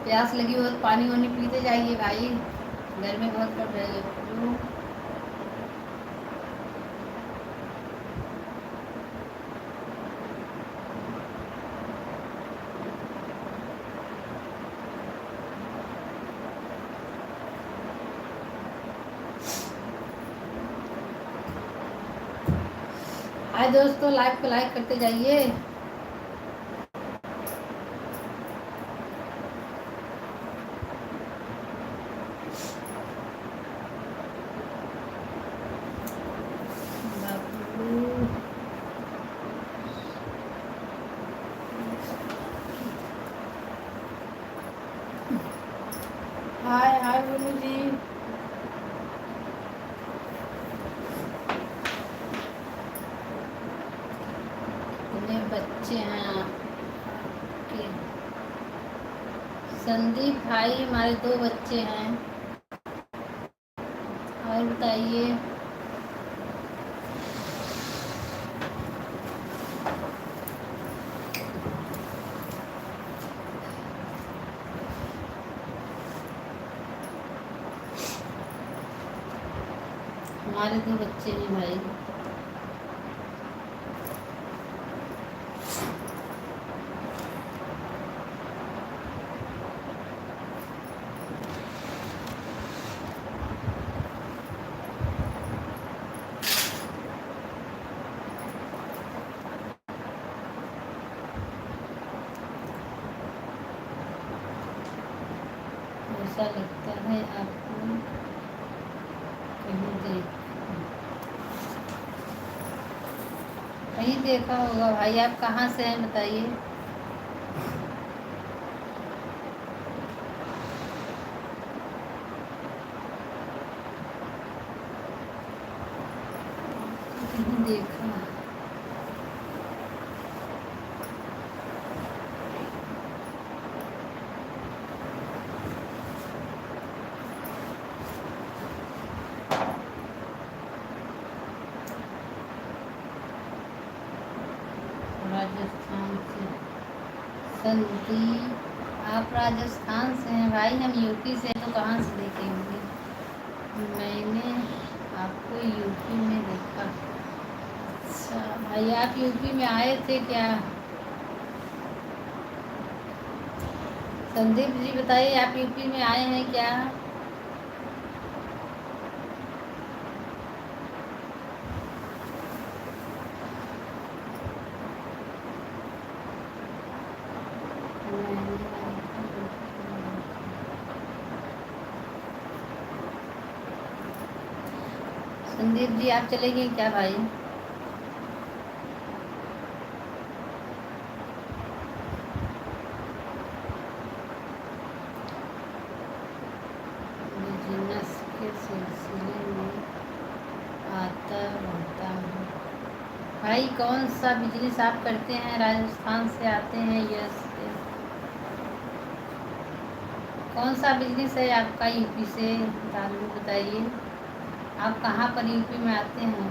प्यास लगी हो तो पानी वानी पीते जाइए भाई, गर्मी बहुत पड़ रही है। बबलू हाय दोस्तों, लाइक को लाइक करते जाइए। बबलू हाय हाय बोलू जी। कितने बच्चे हैं आपके? संदीप भाई हमारे 2 बच्चे हैं। और बताइए। हमारे 2 बच्चे हैं भाई। ऐसा लगता है आपको कहीं देखा होगा भाई। आप कहाँ से हैं बताइए। कहीं देखा। राजस्थान से संदीप, आप राजस्थान से हैं भाई, हम यूपी से हैं तो कहाँ से देखेंगे। मैंने आपको यूपी में देखा। अच्छा भाई, आप यूपी में आए थे क्या? संदीप जी बताइए, आप यूपी में आए हैं क्या? संदीप जी आप चले गए क्या भाई? बिजनेस के सिलसिले में आता रहता हूँ भाई। कौन सा बिजनेस आप करते हैं? राजस्थान से आते हैं, यस। कौन सा बिजनेस है आपका यूपी से? दारू बताइए, आप कहाँ पर यूपी में आते हैं?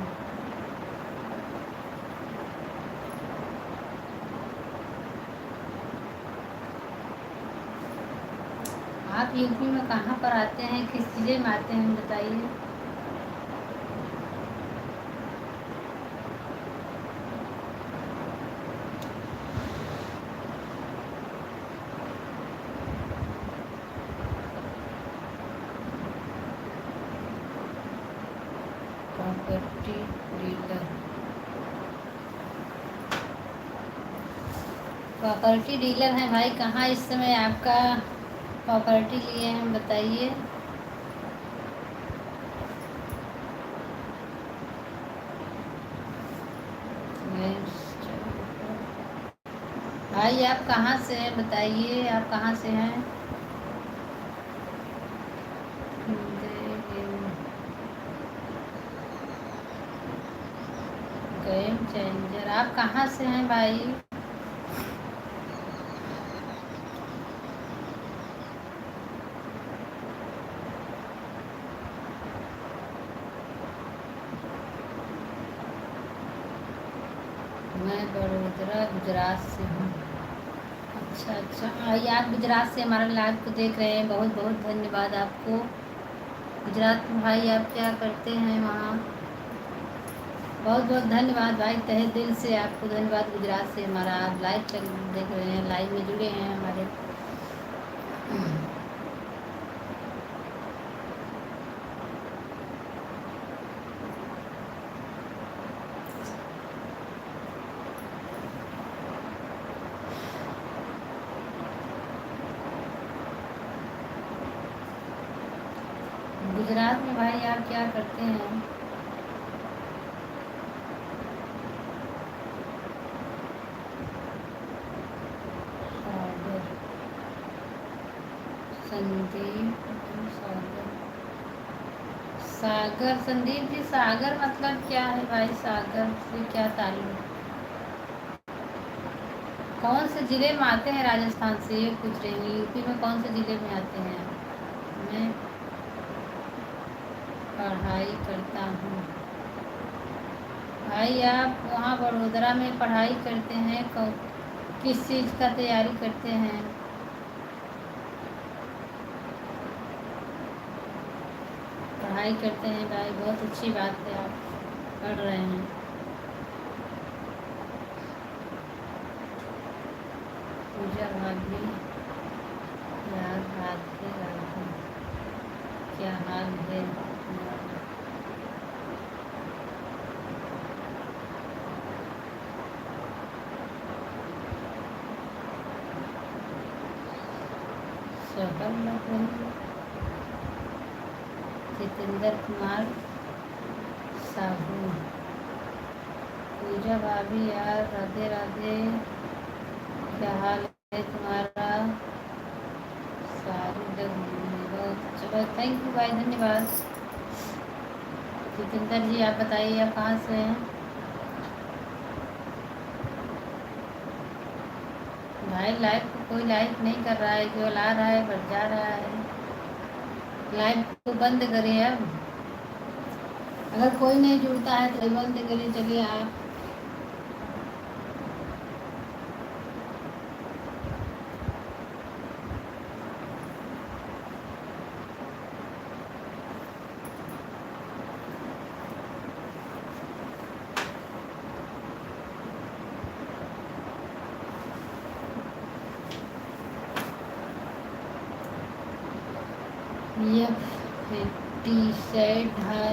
आप यूपी में कहाँ पर आते हैं, किस जिले में आते हैं बताइए। Property dealer. प्रॉपर्टी डीलर हैं भाई, कहाँ इस समय आपका प्रॉपर्टी लिए हैं बताइए। भाई आप कहाँ से हैं बताइए, आप कहाँ से हैं। गेम चेंजर, आप कहाँ से हैं भाई। मैं बड़ोदरा गुजरात से हूँ। अच्छा अच्छा, भाई आप गुजरात से हमारा लाइव को देख रहे हैं, बहुत बहुत धन्यवाद आपको। गुजरात में भाई आप क्या करते हैं वहाँ, बहुत बहुत धन्यवाद भाई, तहे दिल से आपको धन्यवाद। गुजरात से हमारा आप लाइव देख रहे हैं, लाइव में जुड़े हैं हमारे। गुजरात में भाई आप क्या करते हैं। संदीप सागर, सागर संदीप जी, सागर मतलब क्या है भाई, सागर से क्या ताल्लुक। कौन से ज़िले में आते हैं राजस्थान से, ये पूछ रहे हैं। यूपी में कौन से ज़िले में आते हैं। मैं पढ़ाई करता हूँ भाई, आप वहाँ बड़ोदरा में पढ़ाई करते हैं, किस चीज़ का तैयारी करते हैं। पढ़ाई करते हैं भाई, बहुत अच्छी बात है, आप पढ़ रहे हैं। पूजा भाभी यार, राधे राधे, क्या हाल है। सहल लग रही है। जितेंद्र कुमार साहू, पूजा भाभी यार, राधे राधे, क्या हाल है तुम्हारा। सारी बहुत चलो, थैंक यू भाई, धन्यवाद। जितेंद्र जी आप बताइए, आप कहाँ से हैं भाई। लाइव को कोई लाइक नहीं कर रहा है, जो ला रहा है बढ़ जा रहा है। लाइव को बंद करिए अब, अगर कोई नहीं जुड़ता है तो बंद करिए। चलिए आप ये टी शर्ट है,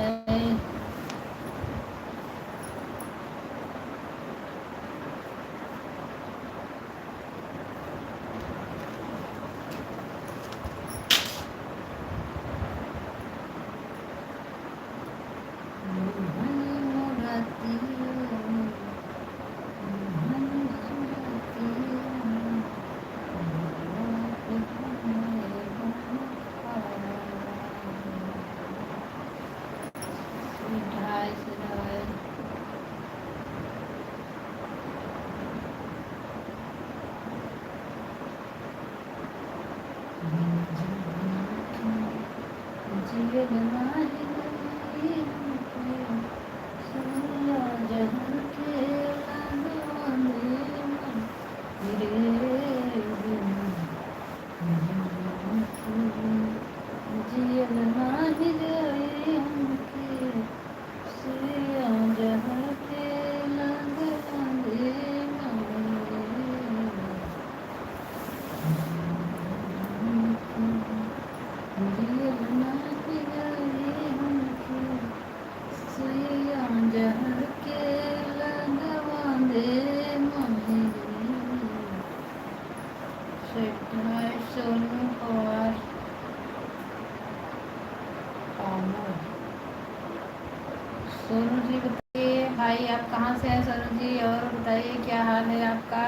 सोनू जी बताइए भाई, आप कहाँ से हैं सोनू जी? और बताइए क्या हाल है आपका,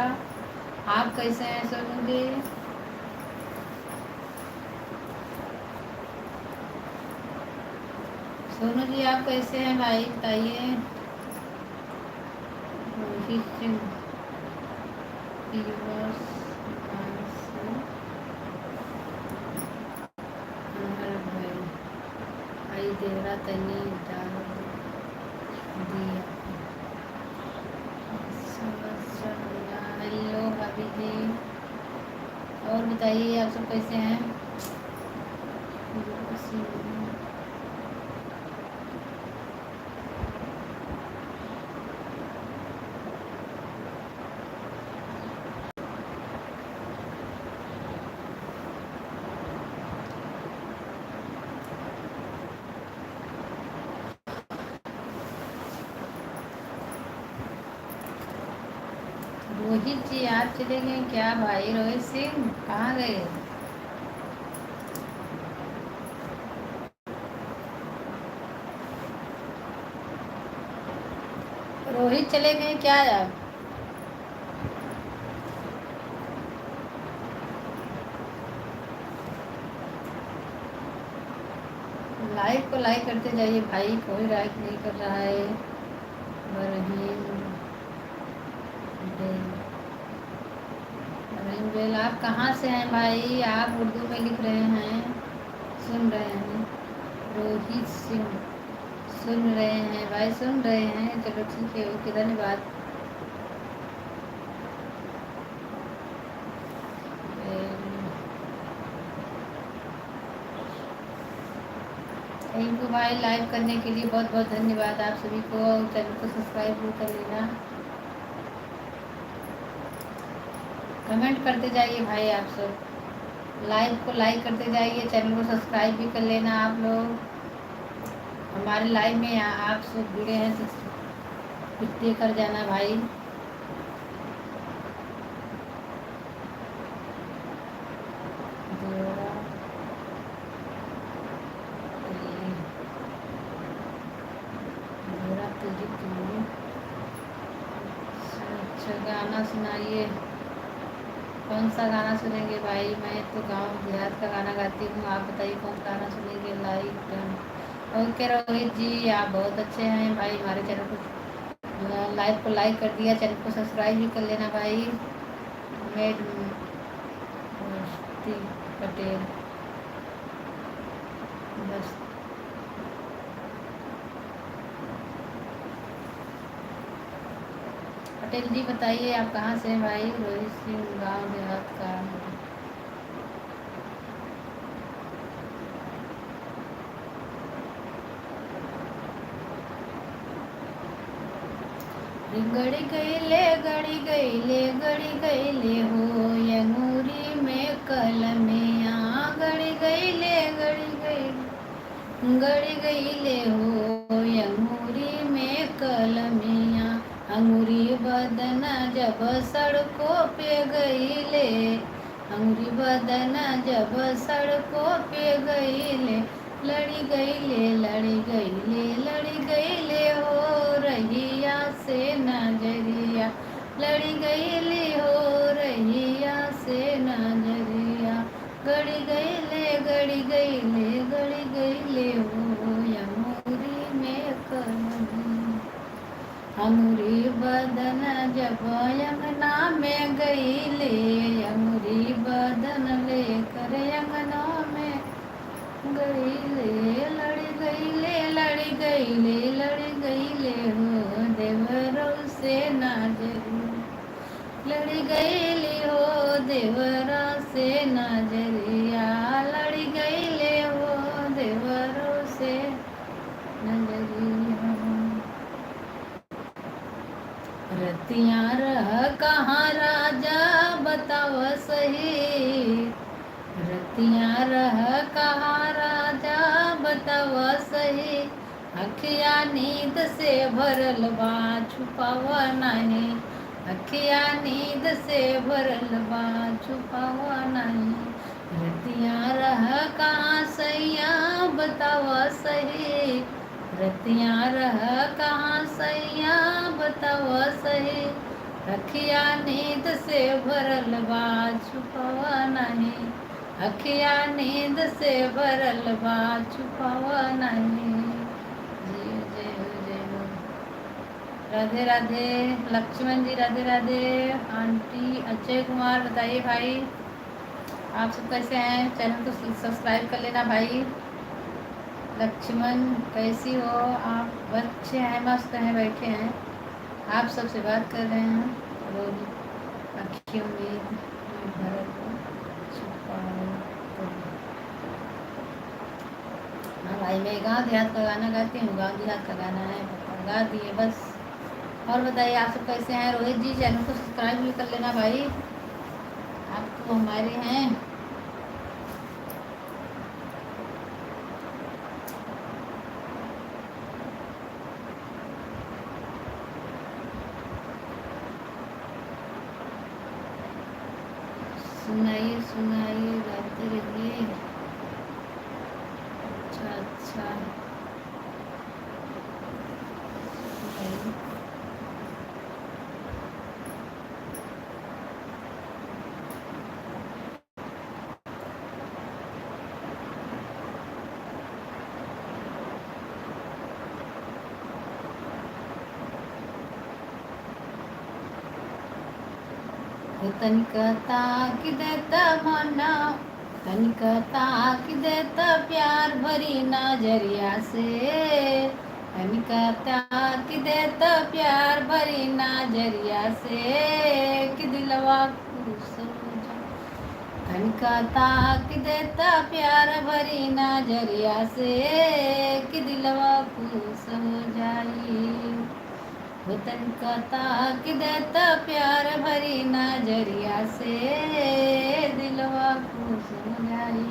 आप कैसे हैं सोनू जी? सोनू जी आप कैसे हैं भाई बताइए। रोहित सिंह पीवस मानसी अमर भाई आई देवरा तनी डाल दिया। हेलो भाभी जी, और बताइए आप सब कैसे हैं? रोहित जी आप चले गए क्या भाई? रोहित सिंह कहाँ गए? रोहित चले गए क्या आप? लाइक को लाइक करते जाइए भाई, कोई लाइक नहीं कर रहा है। बरहीन बेल, बरहीन बेल आप कहाँ से हैं भाई? आप उर्दू में लिख रहे हैं, सुन रहे हैं। रोहित सिंह सुन रहे हैं भाई, सुन रहे हैं, चलो ठीक है, ओके धन्यवाद। थैंक यू भाई, लाइव करने के लिए बहुत बहुत धन्यवाद आप सभी को। चैनल को सब्सक्राइब भी कर लेना, कमेंट करते जाइए भाई आप सब, लाइव को लाइक करते जाइए, चैनल को सब्सक्राइब भी कर लेना आप लोग। हमारे लाइव में आप सब जुड़े हैं तो कुछ दे कर जाना भाई। अच्छा गाना सुनाइए, कौन सा गाना सुनेंगे भाई? मैं तो गांव देहात का गाना गाती हूँ, आप बताइए कौन गाना सुनेंगे? Like done. ओके रोहित जी आप बहुत अच्छे हैं भाई, हमारे चैनल को लाइव को लाइक कर दिया, चैनल को सब्सक्राइब भी कर लेना भाई। मेड पटेल बस पटेल जी बताइए आप कहाँ से हैं भाई? रोहित सिंह गांव देहात का। गड़ी गईले गड़ी गईले गड़ी गईले हो यंगूरी में कलमिया, गड़ी गईले गड़ी गईले गड़ी गईले हो यंगूरी में कलमिया, अंगूरी बदन जब सड़कों पे गईले, अंगूरी बदन जब सड़कों पे गईले, लड़ी गईले लड़ी गईले लड़ी गईले हो रहिया से नजरिया, लड़ी गईले हो रहिया से नजरिया, गड़ी गईले गड़ी गईले गड़ी गईले हो यमुरी में कलमी, अमुरी बदन जब यमुना में गईले, अमुरी बदन लेकर यमुना में गईले, लड़ी गईले लड़ी गईले लड़ी गईले हो देवरों से नजरिया, लड़ी गईले हो देवरा से नजरिया, लड़ी गईले हो देवरों से नजरिया। रतियाँ रह कहाँ राजा बताव सही, रतियाँ रह कहाँ राजा बताव सही, अखिया नींद से भरल बा छुपावा नहीं, अखिया नींद से भरल बा छुपावा नहीं, रतियाँ रह कहाँ सैया बताव सही, रतियाँ रह कहाँ सैया बताव सही, अखिया नींद से भरल बा छुपावा नहीं, अखिया नींद से भरल बा छुपावा नहीं। जय जय हो जय हो। राधे राधे लक्ष्मण जी, राधे राधे आंटी। अजय कुमार बताइए भाई आप सब कैसे हैं, चैनल को सब्सक्राइब कर लेना भाई। लक्ष्मण कैसी हो आप, बच्चे हैं मस्त हैं बैठे हैं, आप सबसे बात कर रहे हैं। रोज अखियों में भरल छुपाओ तो। हाँ भाई मैं गाँव देहात का गाना गाती हूँ, गाँव देहात का गाना है गा दिए बस। और बताइए आप सब कैसे हैं। रोहित जी चैनल को सब्सक्राइब भी कर लेना भाई, आप तो हमारे हैं। सुनाइए सुनाइए गाते रहिए। अच्छा अच्छा सुनाइए। तनिक ताकि देता मना, तनिक ताकि देता प्यार भरी नजरिया से, तनिक ताकि देता प्यार भरी नजरिया से कि दिलवा खुश हो जा। तनिक ताकि देता प्यार भरी नजरिया से कि दिलवा खुश हो जाई। तनिक ताकि देता प्यार भरी नजरिया से दिलवा खुश हो जाई।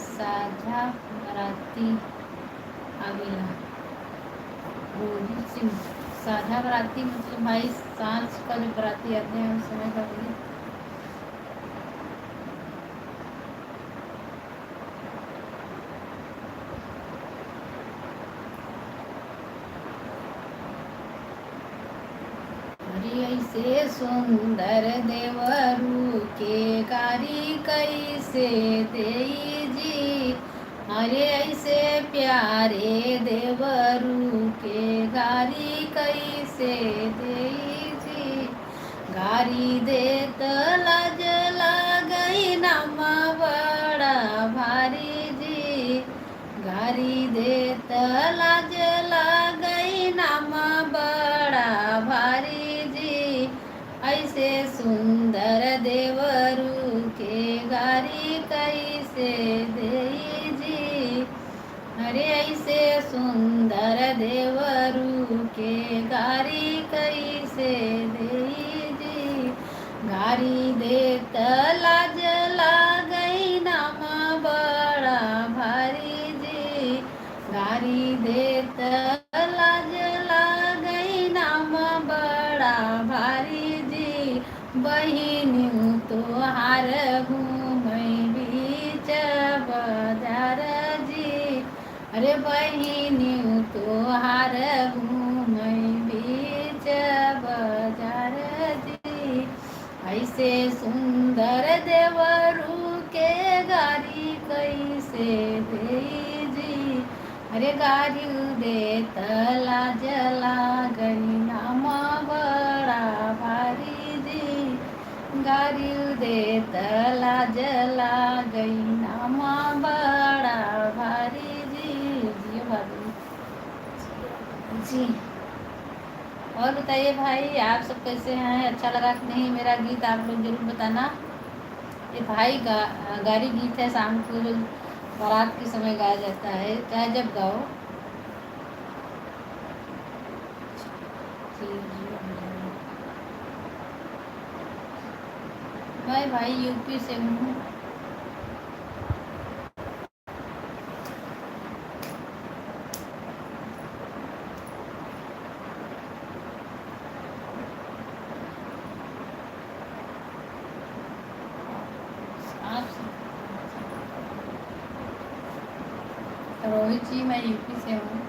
साझा बराती आवेला रोहित सिंह। साझा बराती मतलब भाई सांझ का जो बराती आते हैं उस समय का भी। ऐसे सुंदर देवरू के कारी कैसे देई जी, अरे ऐसे प्यारे देवरू के गारी कैसे देई जी। गारी देत लाज लगई नामा बड़ा भारी जी, गारी देत लाज लगई नामा बड़ा भारी। ऐसे सुंदर देवरू के गारी कैसे देई जी, अरे ऐसे सुंदर देवरू के गारी कैसे देई जी। गारी देत लाज लगई नामा बड़ा भारी जी, गारी देत लाज लगई नामा बड़ा भारी। बहिनी तोहार घूमै बीच बाजार जी, अरे बहिनी तोहार घूमै बीच बाजार जी। ऐसे सुंदर देवरू के गारी कैसे देई जी, अरे गारी देत लाज लगई नामा बड़ा भारी जी। गारी देत लाज लगई नामा बड़ा भारी जी। जी भाभी जी। और बताइए भाई आप सब कैसे हैं, अच्छा लगा कि नहीं मेरा गीत, आप लोग जरूर बताना। ये भाई गारी गीत है, शाम को बारात के समय गाया जाता है, चाहे जब गाओ। मैं भाई यूपी से हूँ। रोहित जी मैं यूपी से हूँ।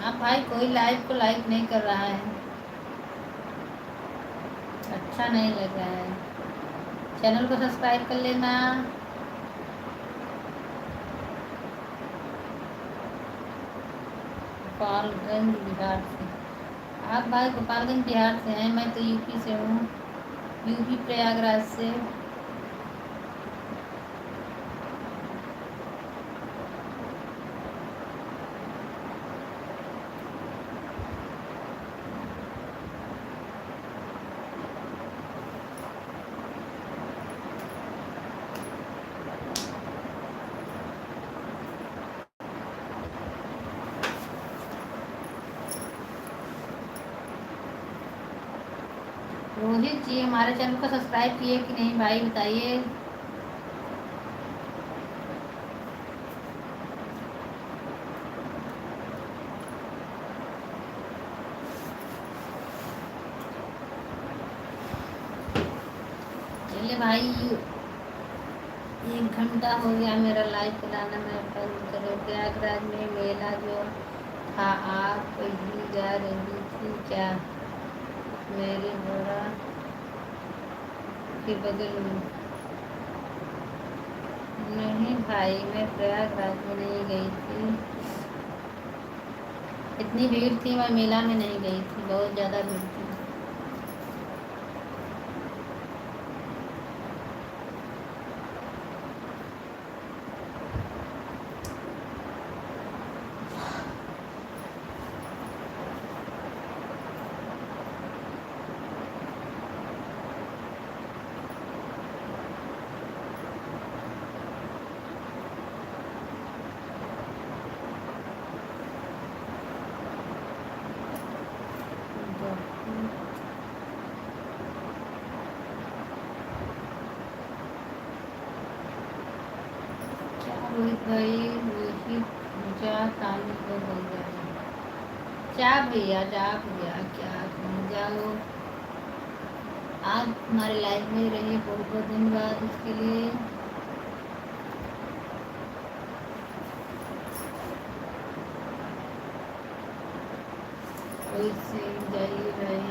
हाँ भाई, कोई लाइव को लाइक नहीं कर रहा है, अच्छा नहीं लग रहा है। चैनल को सब्सक्राइब कर लेना। गोपालगंज बिहार से, आप भाई गोपालगंज बिहार से हैं, मैं तो यूपी से हूँ, यूपी प्रयागराज से। रोहित जी हमारे चैनल को सब्सक्राइब किए कि नहीं भाई, बताइए। चलिए भाई, 1 घंटा हो गया मेरा लाइव चलाना। मैं बंद करो। प्रयागराज में मेला जो था, आप ही जा रही थी क्या? मेरे बड़ा के बगल में। नहीं भाई, मैं प्रयागराज में नहीं गई थी, इतनी भीड़ थी, मैं मेला में नहीं गई थी, बहुत ज़्यादा भीड़ थी। रोहित भाई, रोहित जा ताली को हो गया, क्या भैया, जा भैया, क्या कहूँ, जाओ। आप हमारे लाइफ में रहिए, बहुत बहुत धन्यवाद उसके लिए। रोहित सिंह जाइए भाई,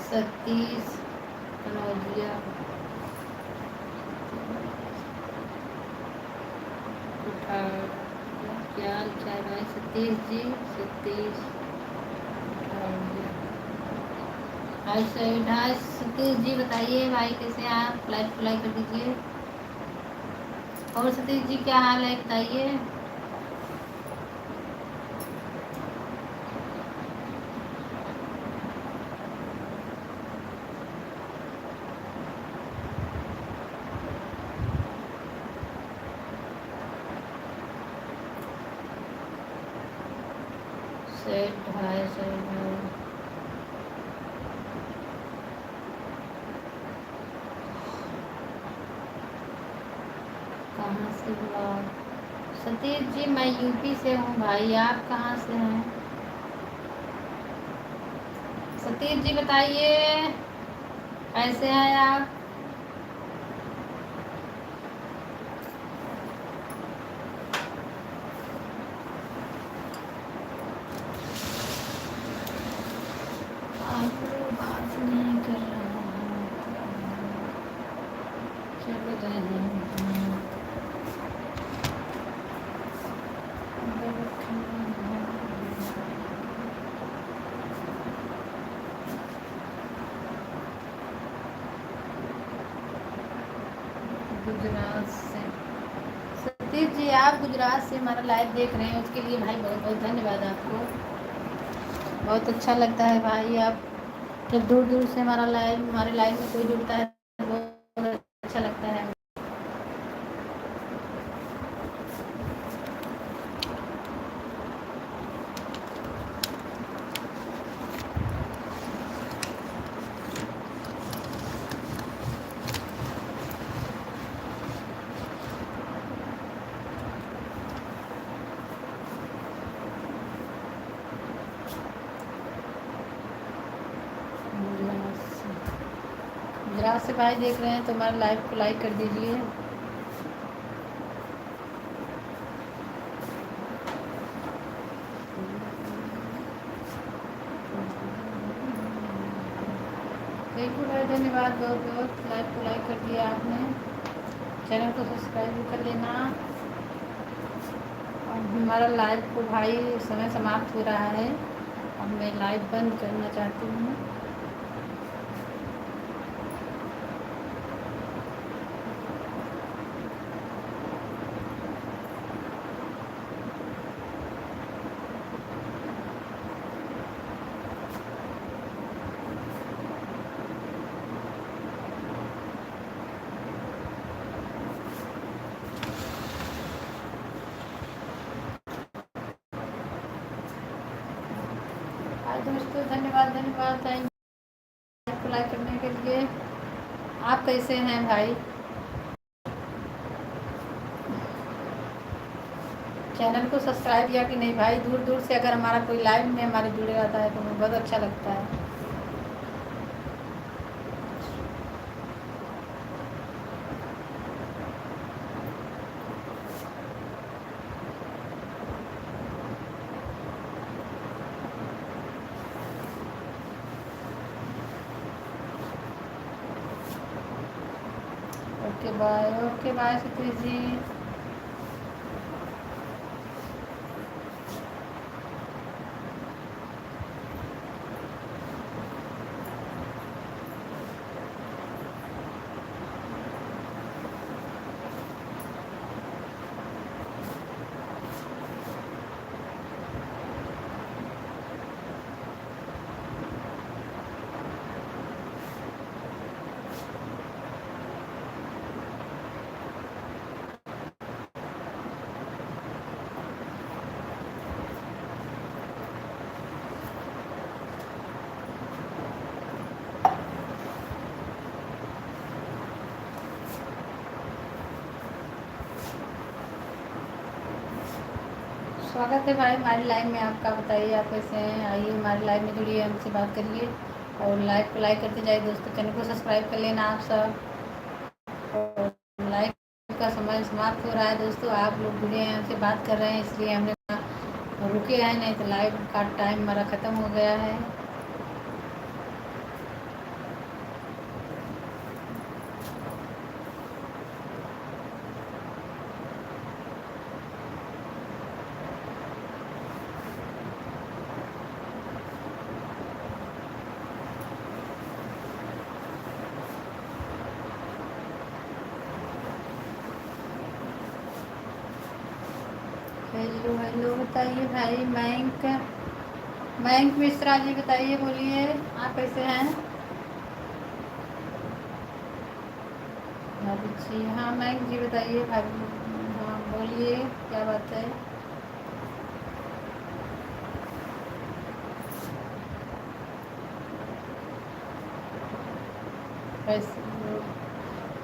सतीश कनौजिया, क्या क्या भाई, सतीश जी, सतीश भाई ढाई। सतीश जी बताइए भाई, कैसे हैं आप? लाइक कर दीजिए। और सतीश जी क्या हाल है, बताइए। सेठ भाई, सेठ भाई, कहाँ से हुआ? सतीश जी मैं यूपी से हूँ भाई, आप कहाँ से हैं? सतीश जी बताइए, कैसे हैं आप? आप बात नहीं कर रहा है, चलो गुजरात से। सतीश जी आप गुजरात से हमारा लाइव देख रहे हैं, उसके लिए भाई बहुत बहुत धन्यवाद आपको। बहुत अच्छा लगता है भाई, आप जब दूर दूर से हमारे लाइव में कोई जुड़ता है, बहुत अच्छा लगता है। गुजरात से भाई देख रहे हैं तो हमारे लाइव को लाइक कर दीजिए। धन्यवाद बहुत बहुत। लाइक को लाइक कर दिया आपने, चैनल को सब्सक्राइब भी कर लेना। अब हमारा लाइव को भाई समय समाप्त हो रहा है, अब मैं लाइव बंद करना चाहती हूँ। दोस्तों धन्यवाद धन्यवाद, थैंक यू लाइक करने के लिए। आप कैसे हैं भाई? चैनल को सब्सक्राइब किया कि नहीं भाई? दूर दूर से अगर हमारा कोई लाइव में हमारे जुड़े रहता है तो हमें बहुत अच्छा लगता है। Okay bye Satish ji. स्वागत है भाई हमारी लाइव में आपका। बताइए आप कैसे हैं? आइए हमारी लाइव में जुड़िए, हमसे बात करिए और लाइव को लाइक करते जाइए दोस्तों। चैनल को सब्सक्राइब कर लेना आप सब। और लाइव का समय समाप्त हो रहा है दोस्तों, आप लोग जुड़े हैं, हमसे बात कर रहे हैं, इसलिए हमने रुके हैं, नहीं तो लाइव का टाइम हमारा ख़त्म हो गया है। हेलो हेलो बताइए भाई। मयंक मिश्रा जी बताइए, बोलिए आप कैसे हैं? जी हाँ मयंक जी बताइए भाई। हाँ बोलिए क्या बात है? कैसे?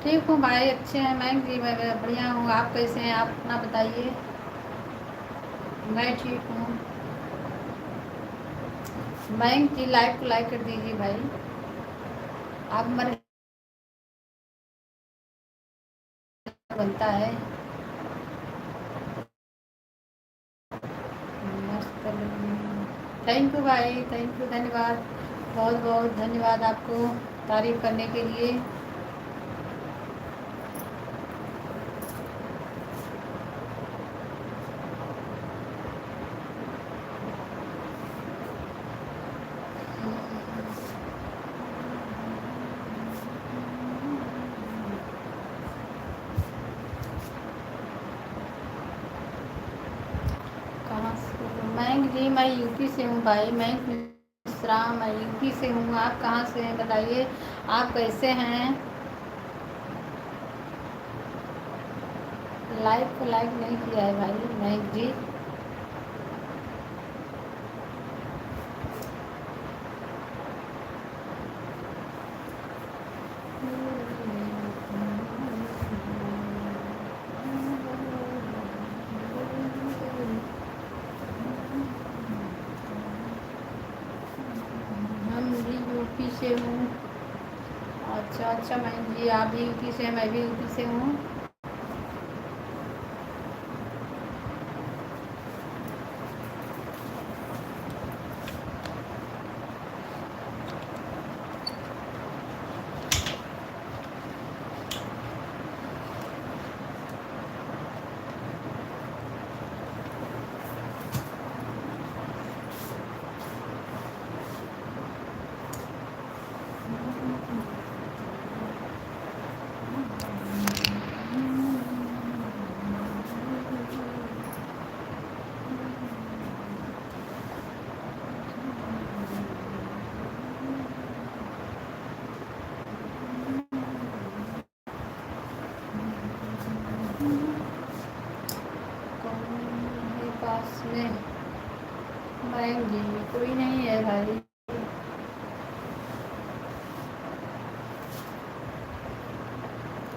ठीक हूँ भाई, अच्छे हैं मयंक जी, मैं बढ़िया हूँ। आप कैसे हैं? आप अपना बताइए। मैं ठीक हूँ। मयंक जी लाइव को लाइक कर दीजिए भाई। आप हमारे बनता है मस्त। थैंक यू भाई, थैंक यू, धन्यवाद बहुत बहुत धन्यवाद आपको तारीफ करने के लिए। कहाँ से? मयंक जी मैं यूपी से हूँ भाई, मयंक मिश्रा, मैं यूपी से हूँ। आप कहाँ से हैं बताइए? आप कैसे हैं? लाइक को लाइक नहीं किया है भाई मयंक जी। हम भी यूपी से हूँ। अच्छा अच्छा मयंक जी, आप भी यूपी से हैं, मैं भी यूपी से हूँ। पास में? मैम जी कोई नहीं है भाई।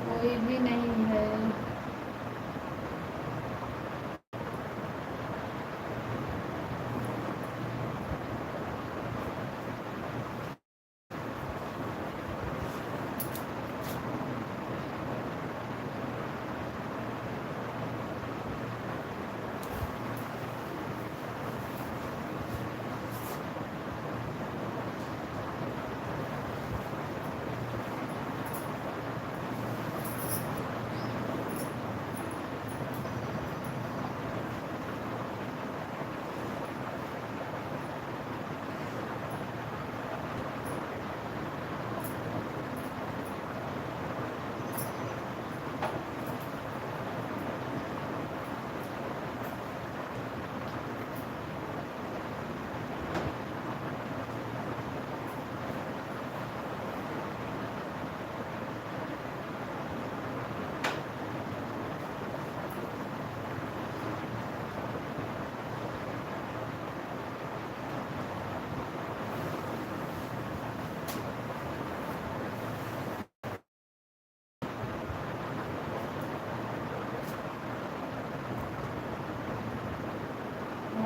कोई भी नहीं है।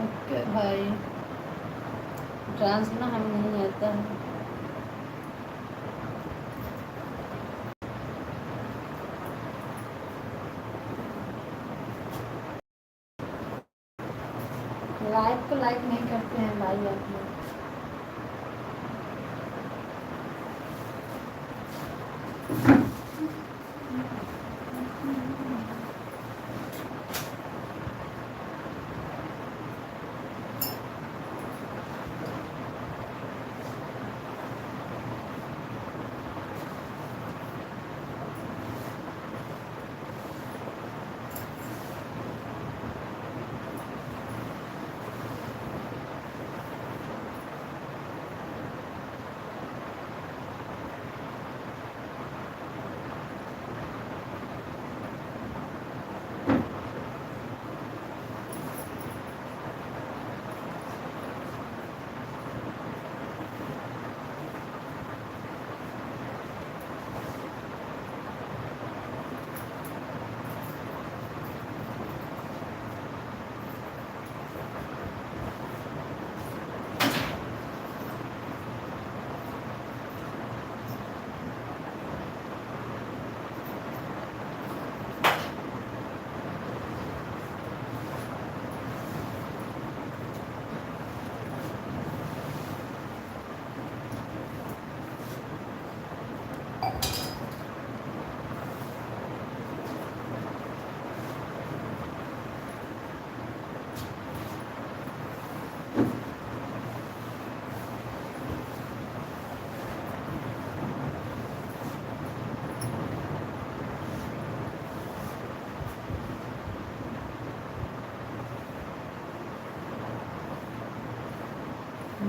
ओके भाई, डांस ना हम नहीं आता है। लाइव को लाइक नहीं करते हैं भाई आप लोग।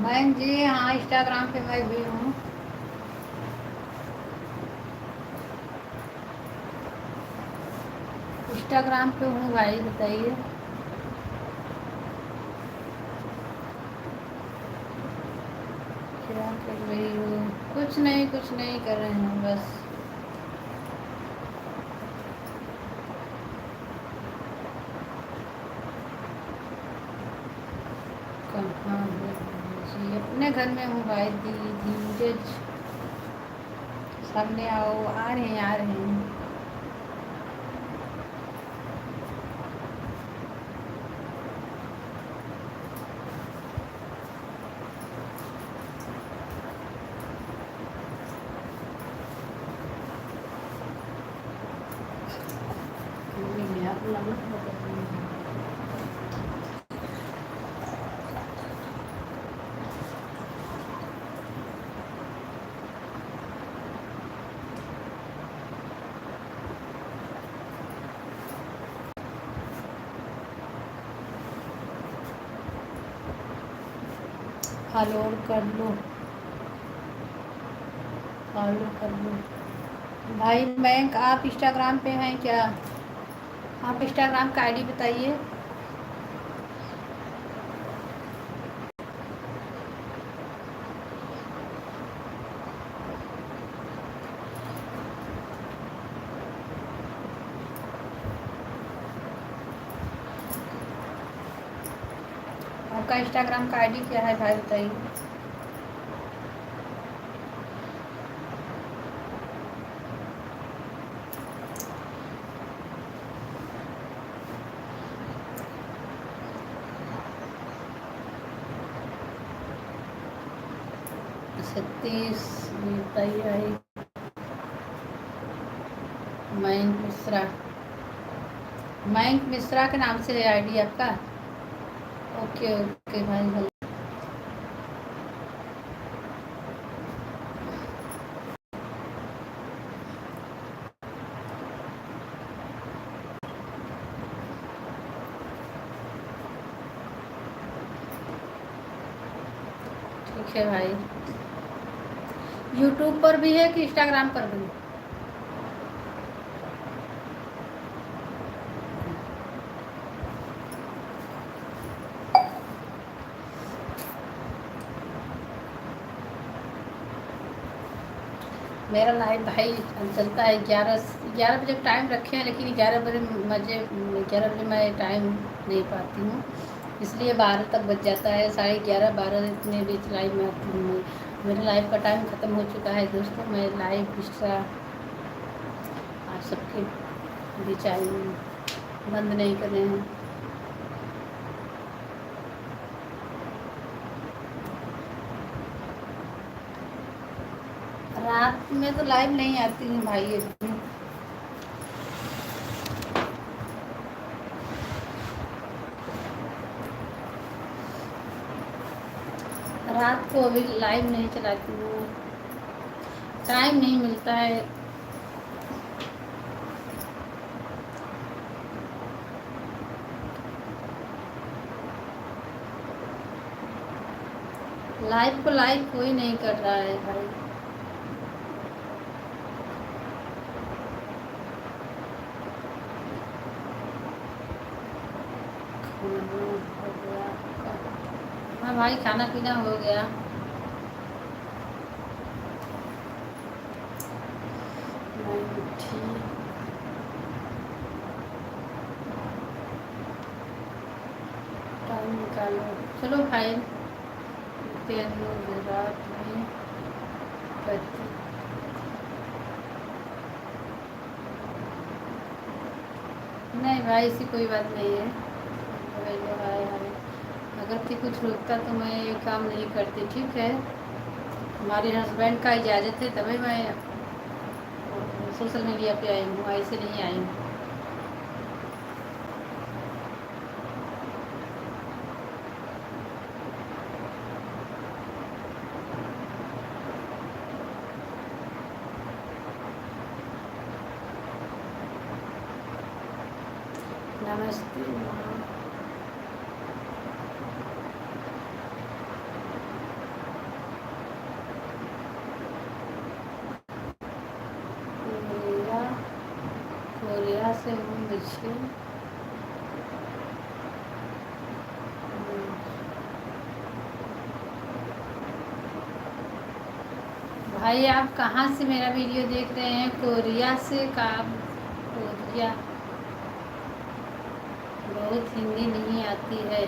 मैं जी हाँ, इंस्टाग्राम पे मैं भी हूँ। इंस्टाग्राम पे हूँ भाई, बताइए। क्या कर रही हो? कुछ नहीं, कुछ नहीं कर रहे हैं, बस कहाँ है जी? अपने घर में हूँ भाई। धीरज सामने आओ। आ रहे हैं, आ रहे हैं। फॉलो कर लो, फॉलो कर लो भाई। बैंक आप इंस्टाग्राम पे हैं क्या? आप इंस्टाग्राम का आईडी बताइए। आपका इंस्टाग्राम का आईडी क्या है भाई, बताइए। सतीश बताइए। मयंक मिश्रा, मयंक मिश्रा के नाम से है आईडी आपका? ओके ओके भाई, हेलो। ठीक है भाई। यूट्यूब पर भी है कि इंस्टाग्राम पर भी? मेरा लाइव भाई चलता है 11 बजे टाइम रखे हैं, लेकिन 11 बजे मैं टाइम नहीं पाती हूँ, इसलिए 12 तक बच जाता है। 11:30 12 इतने बीच लाइव में आती हूँ। मेरे लाइव का टाइम ख़त्म हो चुका है दोस्तों। मैं लाइव दूसरा आप सबके बीच आई हूँ, बंद नहीं कर रहे हैं। रात में तो लाइव नहीं आती हूँ भाई। रात को अभी लाइव नहीं चलाती हूँ, टाइम नहीं मिलता है। लाइव को लाइव कोई नहीं कर रहा है भाई। हाँ भाई, खाना पीना हो गया। टाइम निकालो, चलो भाई। रात में नहीं भाई, ऐसी कोई बात नहीं है। अगर थी कुछ रुकता तो मैं ये काम नहीं करती, ठीक है। हमारे हस्बैंड का इजाज़त है तभी मैं सोशल मीडिया पे आई हूँ, ऐसे नहीं आई हूँ। नमस्ते माँ। कोरिया से हूँ, मुझे भाई आप कहाँ से मेरा वीडियो देख रहे हैं? कोरिया से का? कोरिया बहुत हिंदी नहीं आती है।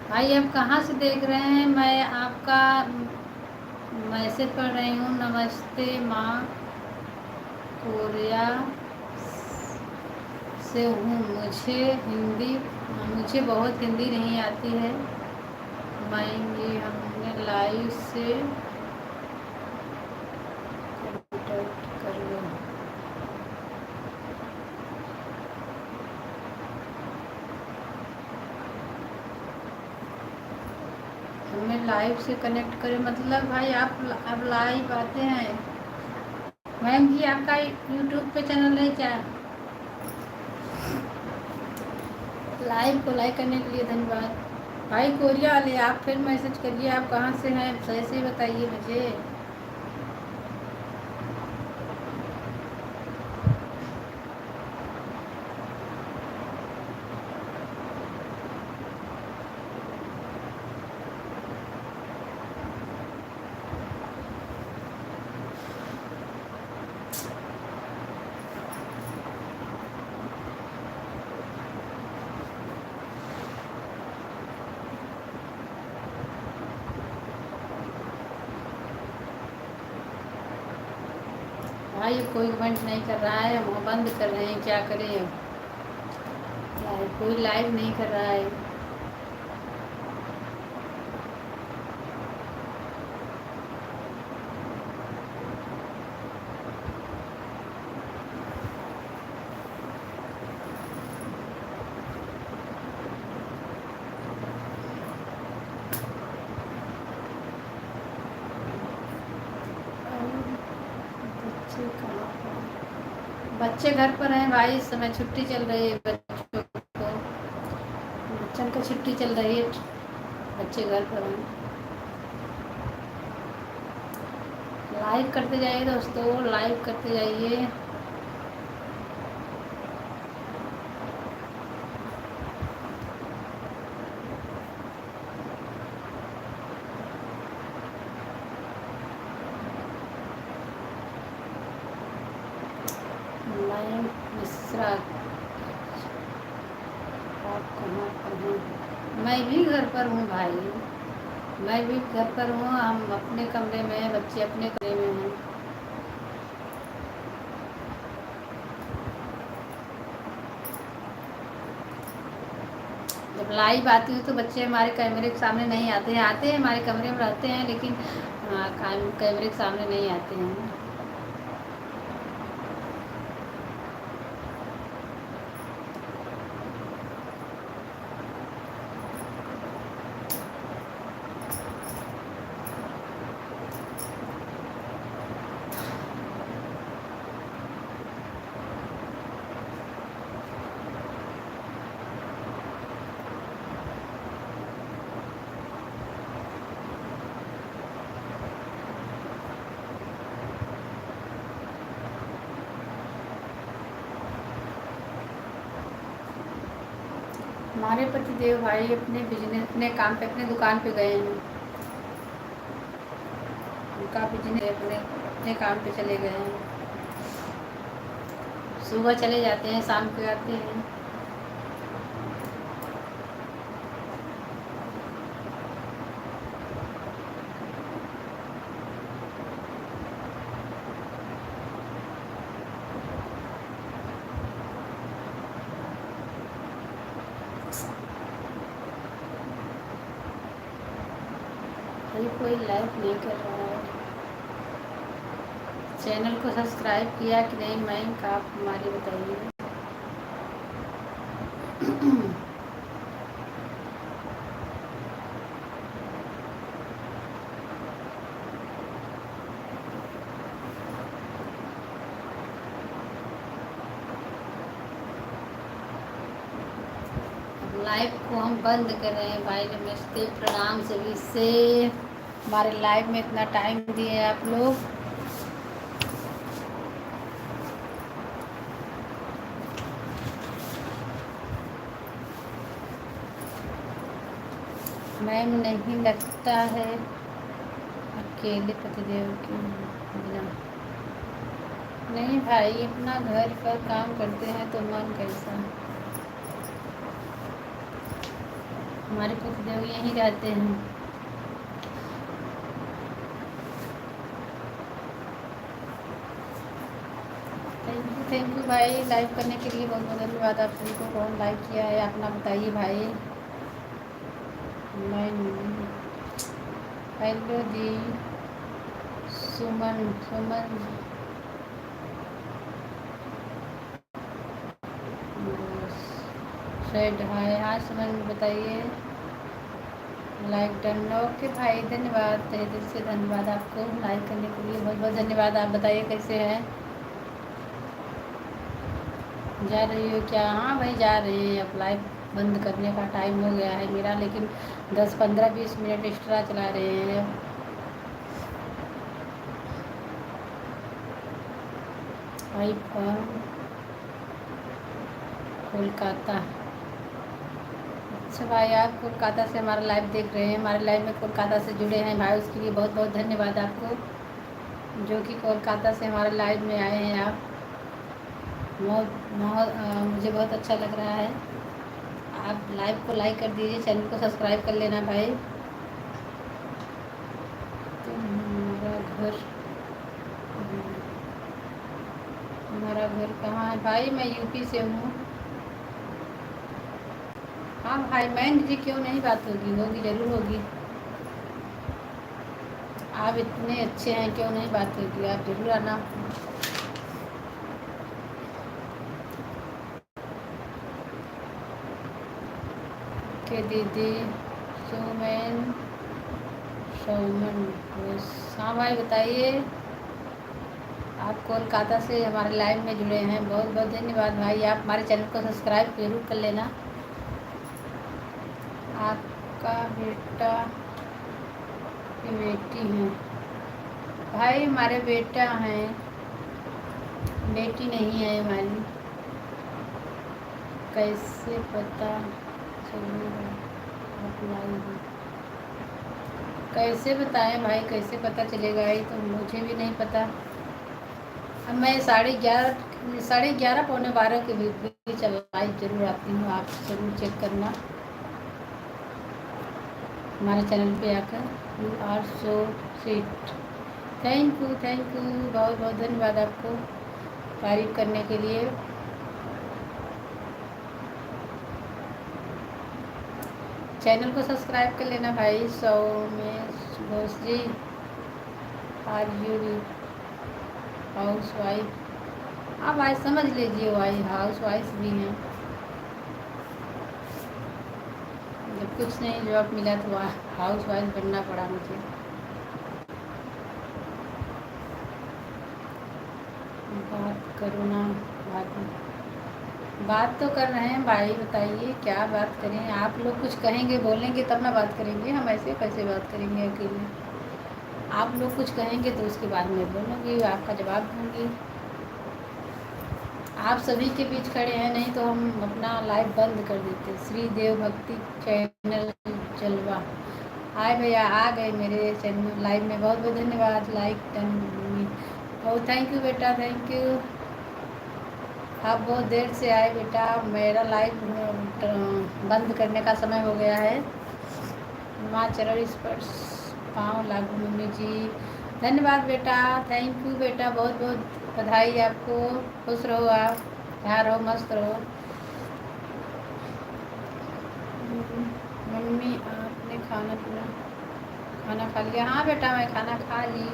भाई आप कहाँ से देख रहे हैं? मैं आपका मैसेज पढ़ रही हूँ। नमस्ते माँ, कोरिया से हूँ, मुझे बहुत हिंदी नहीं आती है। मैं ये हमने लाइव से कर लो। हमें लाइव से कनेक्ट करें मतलब भाई आप अब लाइव आते हैं। मैम जी आपका यूट्यूब पे चैनल है क्या? लाइव को लाइक करने के लिए धन्यवाद। भाई कोरिया वाले आप फिर मैसेज करिए, आप कहाँ से हैं सही से बताइए मुझे। भाई कोई कमेंट नहीं कर रहा है, हम बंद कर रहे हैं, क्या करें अब। कोई लाइव नहीं कर रहा है। बच्चे कहाँ पर? बच्चे घर पर हैं भाई, इस समय छुट्टी चल रही है बच्चों को, बच्चों को छुट्टी चल रही है, बच्चे घर पर हैं। लाइव करते जाइए दोस्तों, लाइव करते जाइए। लाइव मिश्रा, आप कहाँ पर हैं? मैं भी घर पर हूँ भाई, मैं भी घर पर हूँ। हम अपने कमरे में हैं, बच्चे अपने कमरे में हैं। जब लाइव आती हूँ तो बच्चे हमारे कैमरे के सामने नहीं आते हैं, आते हैं हमारे कमरे में रहते हैं, लेकिन कैमरे के सामने नहीं आते हैं। हमारे पतिदेव भाई अपने बिजनेस, अपने काम पे, अपने दुकान पे गए हैं। उनका बिजनेस अपने अपने काम पे चले गए हैं। सुबह चले जाते हैं, शाम को आते हैं। भाई कोई लाइव नहीं कर रहा है। चैनल को सब्सक्राइब किया कि नहीं, मैं आप हमारी बताइए। लाइव को हम बंद कर रहे हैं भाई। नमस्ते, प्रणाम सभी से। हमारे लाइव में इतना टाइम दिए आप लोग। मैम नहीं लगता है अकेले पतिदेव के बिना। नहीं भाई, अपना घर पर काम करते हैं तो मन कैसा। हमारे पतिदेव यहीं रहते हैं। थैंक यू भाई, लाइव करने के लिए बहुत बहुत धन्यवाद। आप सभी को कौन लाइव किया है अपना बताइए भाई। मैं हेलो दी सुमन, सुमन शेड हाय, हाँ सुमन बताइए। लाइक डन, ओके भाई, धन्यवाद, तहे दिल से धन्यवाद आपको लाइक करने के लिए, बहुत बहुत धन्यवाद। आप बताइए कैसे हैं, जा रही हो क्या? हाँ भाई जा रहे हैं, अब लाइव बंद करने का टाइम हो गया है मेरा, लेकिन 10-15-20 मिनट एक्स्ट्रा चला रहे हैं। आई फ्रॉम कोलकाता। अच्छा भाई, आप कोलकाता से हमारा लाइव देख रहे हैं, हमारे लाइव में कोलकाता से जुड़े हैं भाई, उसके लिए बहुत बहुत धन्यवाद आपको, जो कि कोलकाता से हमारे लाइव में आए हैं आप। मुझे बहुत अच्छा लग रहा है। आप लाइव को लाइक कर दीजिए, चैनल को सब्सक्राइब कर लेना भाई। तो हमारा घर तुम्हारा घर कहाँ है? भाई मैं यूपी से हूँ। हाँ भाई बहन जी, क्यों नहीं बात होगी? होगी, जरूर होगी। आप इतने अच्छे हैं, क्यों नहीं बात होगी? आप जरूर आना। के दीदी सुमैन सौमन। हाँ भाई बताइए। आप कोलकाता से हमारे लाइव में जुड़े हैं, बहुत बहुत धन्यवाद भाई। आप हमारे चैनल को सब्सक्राइब जरूर कर लेना। आपका बेटा की बेटी है? भाई हमारे बेटा हैं, बेटी नहीं है हमारी। कैसे पता चलेगा आप लाइव हो? कैसे बताएं भाई, कैसे पता चलेगा? ये तो मुझे भी नहीं पता। अब मैं 11:30 पौने 12 के बीच लाइव जरूर आती हूँ, आप जरूर चेक करना हमारे चैनल पे आकर। You are so sweet. Thank you, बहुत बहुत धन्यवाद आपको तारीफ करने के लिए। चैनल को सब्सक्राइब कर लेना भाई। सौमेश घोष जी, आर यू हाउस वाइफ? हाँ भाई समझ लीजिए, भाई हाउस वाइफ भी हैं। जब कुछ नहीं जॉब मिला तो हाउस वाइफ बनना पड़ा मुझे। बात करो ना। बात तो कर रहे हैं भाई, बताइए क्या बात करें? आप लोग कुछ कहेंगे, बोलेंगे तब ना बात करेंगे। हम ऐसे कैसे बात करेंगे अकेले? आप लोग कुछ कहेंगे तो उसके बाद मैं बोलूँगी, आपका जवाब दूँगी। आप सभी के बीच खड़े हैं, नहीं तो हम अपना लाइव बंद कर देते। श्री देव भक्ति चैनल जलवा। हाय भैया, आ गए मेरे चैनल लाइव में, बहुत बहुत धन्यवाद। Like done. Oh thank you बेटा, थैंक यू। आप बहुत देर से आए बेटा, मेरा लाइव बंद करने का समय हो गया है। माँ चरण स्पर्श पाँव लागू। मम्मी जी धन्यवाद बेटा, थैंक यू बेटा, बहुत बहुत बधाई आपको। खुश रहो आप, यहाँ रहो, मस्त रहो। मम्मी आपने खाना खा लिया? हाँ बेटा मैं खाना खा ली,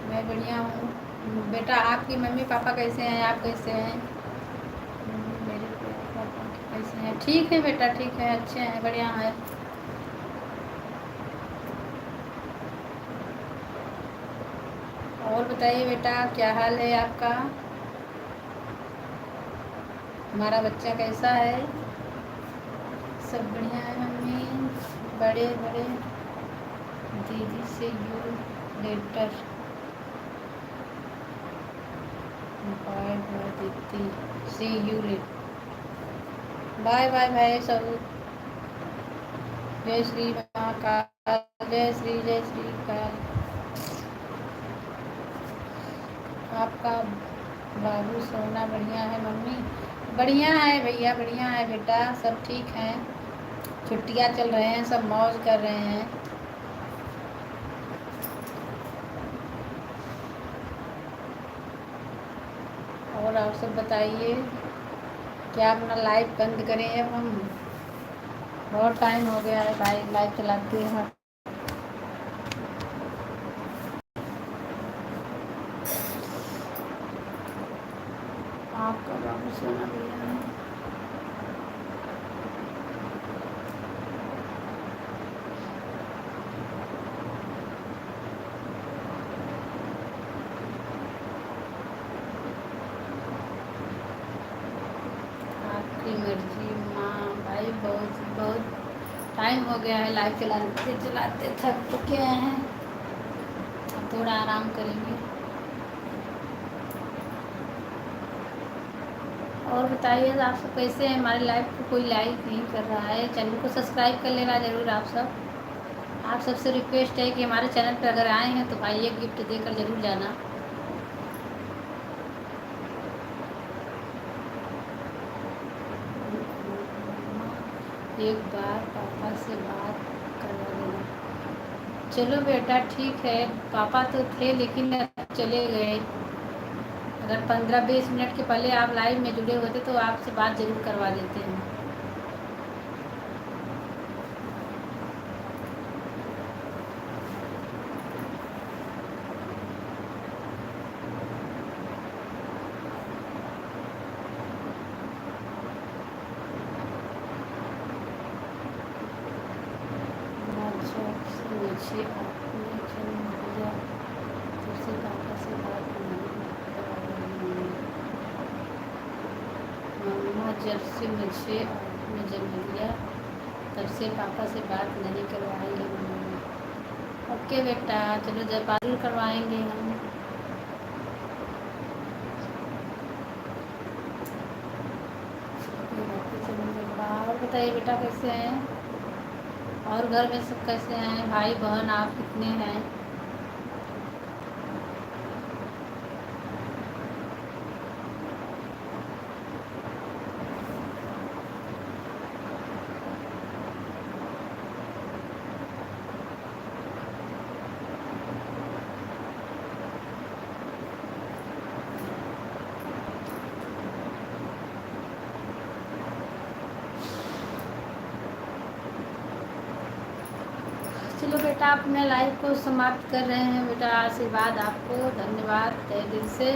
मैं बढ़िया हूँ। बेटा आपकी मम्मी पापा कैसे हैं? आप कैसे हैं? मेरे पापा कैसे हैं? ठीक है बेटा, ठीक है, अच्छे हैं, बढ़िया है। और बताइए बेटा, क्या हाल है आपका? हमारा बच्चा कैसा है? सब बढ़िया है मम्मी। बड़े बड़े दीदी से यू लेटर। बाय बाय दीदी, सी यू लेटर। बाय बाय भाई सब। जय श्री महाकाल, जय श्री काल। आपका बाबू सोना बढ़िया है मम्मी? बढ़िया है भैया, बढ़िया है बेटा, सब ठीक हैं। छुट्टियाँ चल रहे हैं, सब मौज कर रहे हैं। और आप सब बताइए, क्या अपना लाइव बंद करें अब हम? बहुत टाइम हो गया है भाई लाइव चलाते हैं। आपका बाबू सोना बढ़िया है? आपकी मर्जी माँ। भाई बहुत बहुत टाइम हो गया है लाइव चलाते चलाते, थक चुके हैं, अब थोड़ा आराम करेंगे। और बताइए आप सब कैसे हैं? हमारे लाइव को कोई लाइक नहीं कर रहा है, चैनल को सब्सक्राइब कर लेना ज़रूर आप सब। आप सबसे रिक्वेस्ट है कि हमारे चैनल पर अगर आए हैं तो भाई एक गिफ्ट देकर ज़रूर जाना। एक बार पापा से बात करवा देना। चलो बेटा ठीक है, पापा तो थे लेकिन अब चले गए। अगर 15-20 मिनट के पहले आप लाइव में जुड़े होते तो आपसे बात ज़रूर करवा देते हैं। नीचे आपने जन्म दिया तब से पापा से बात नहीं करवाई। मम्मा जब से मुझे आपने जन्म दिया तब से पापा से बात नहीं करवाई है मम्मा। ओके बेटा, चलो जब जरूर करवाएंगे हम। और बताइए बेटा कैसे हैं, और घर में सब कैसे हैं, भाई बहन आप कितने हैं? चलो बेटा, अपने लाइफ को समाप्त कर रहे हैं बेटा। आशीर्वाद आपको, धन्यवाद तहे दिल से।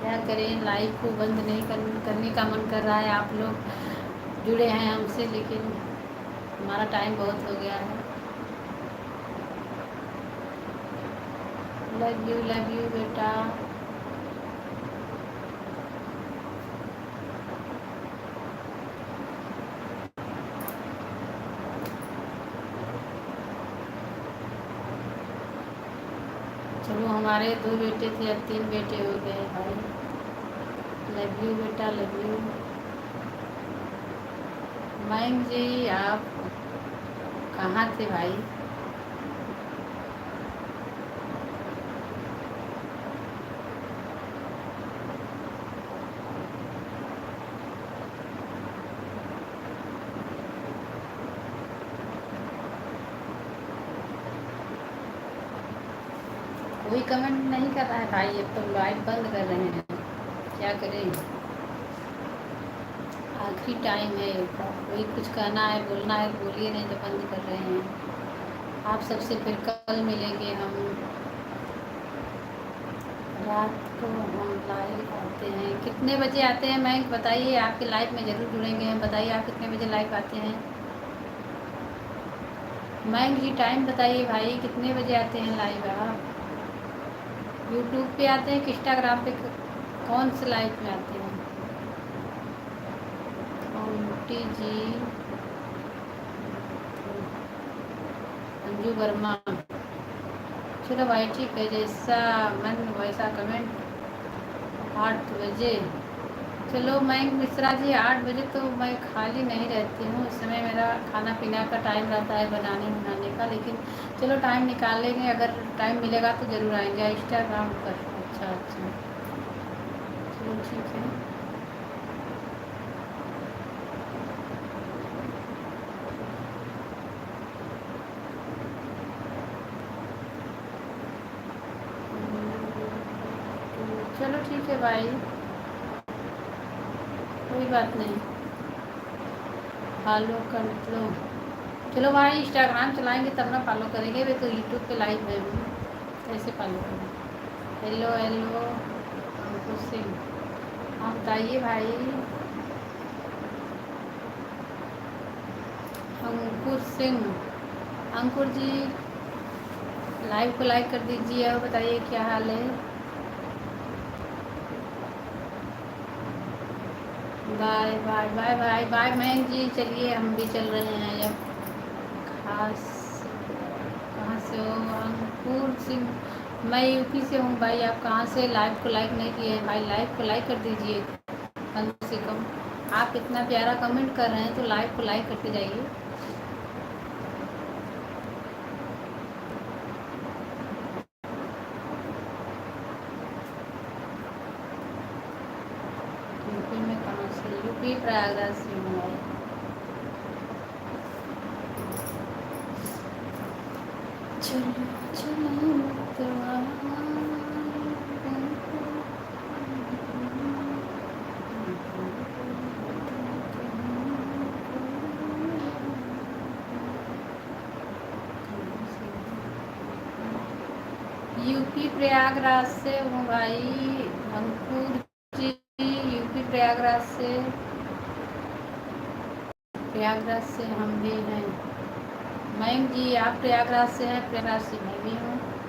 क्या करें, लाइफ को बंद नहीं करने का मन कर रहा है। आप लोग जुड़े हैं हमसे, लेकिन हमारा टाइम बहुत हो गया है। लव यू बेटा। चलो, हमारे 2 बेटे थे, अब 3 बेटे हो गए भाई। लव यू बेटा, लव यू। मयंक जी आप कहाँ थे भाई? कोई कमेंट नहीं कर रहा है भाई, अब तो लाइव बंद कर रहे हैं। क्या करें, आखिरी टाइम है। कोई कुछ कहना है, बोलना है, बोलिए, नहीं तो बंद कर रहे हैं। आप सबसे फिर कल मिलेंगे हम। रात को हम लाइव आते हैं। कितने बजे आते हैं मैं बताइए, आपके लाइव में ज़रूर जुड़ेंगे हम। बताइए आप कितने बजे लाइव आते हैं? मयंक जी टाइम बताइए भाई, कितने बजे आते हैं लाइव आप? यूट्यूब पे आते हैं कि इंस्टाग्राम पे, कौन से लाइव में आते हैं? आंटी जी, अंजू वर्मा। चलो भाई ठीक है, जैसा मन वैसा कमेंट। 8 बजे। चलो मयंक मिश्रा जी, 8 बजे तो मैं खाली नहीं रहती हूँ। उस समय मेरा खाना पीना का टाइम रहता है, बनाने बनाने का। लेकिन चलो टाइम निकाल लेंगे, अगर टाइम मिलेगा तो ज़रूर आएंगे इंस्टाग्राम पर। अच्छा, चलो ठीक है। चलो ठीक है भाई, कोई बात नहीं, फॉलो कर लो। चलो भाई, इंस्टाग्राम चलाएंगे तब ना फॉलो करेंगे। वे तो यूट्यूब पे लाइव है, कैसे फॉलो करेंगे? हेलो हेलो अंकुर सिंह, आप बताइए भाई। अंकुर सिंह, अंकुर जी लाइव को लाइक कर दीजिए और बताइए क्या हाल है। Bye bye bye bye bye Mayank ji, चलिए हम भी चल रहे हैं अब। खास कहाँ से हो? अंकुर सिंह, मैं यूपी से हूँ भाई। आप कहाँ से? लाइव को लाइक नहीं किए हैं भाई, लाइव को लाइक कर दीजिए कम से कम। आप इतना प्यारा कमेंट कर रहे हैं तो लाइव को लाइक करते जाइए। यूपी में कहाँ से? यूपी प्रयागराज से हूँ भाई। चलो चलो यूपी प्रयागराज से हूँ भाई अंकुर जी, यूपी प्रयागराज से हम भी हैं। मयंक जी आप प्रयागराज से हैं, प्रयागराज से मैं भी हूँ।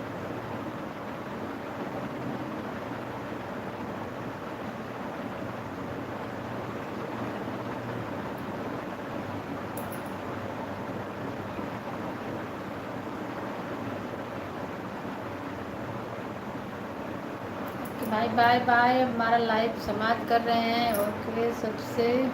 बाय बाय बाय, हमारा लाइव समाप्त कर रहे हैं। ओके सबसे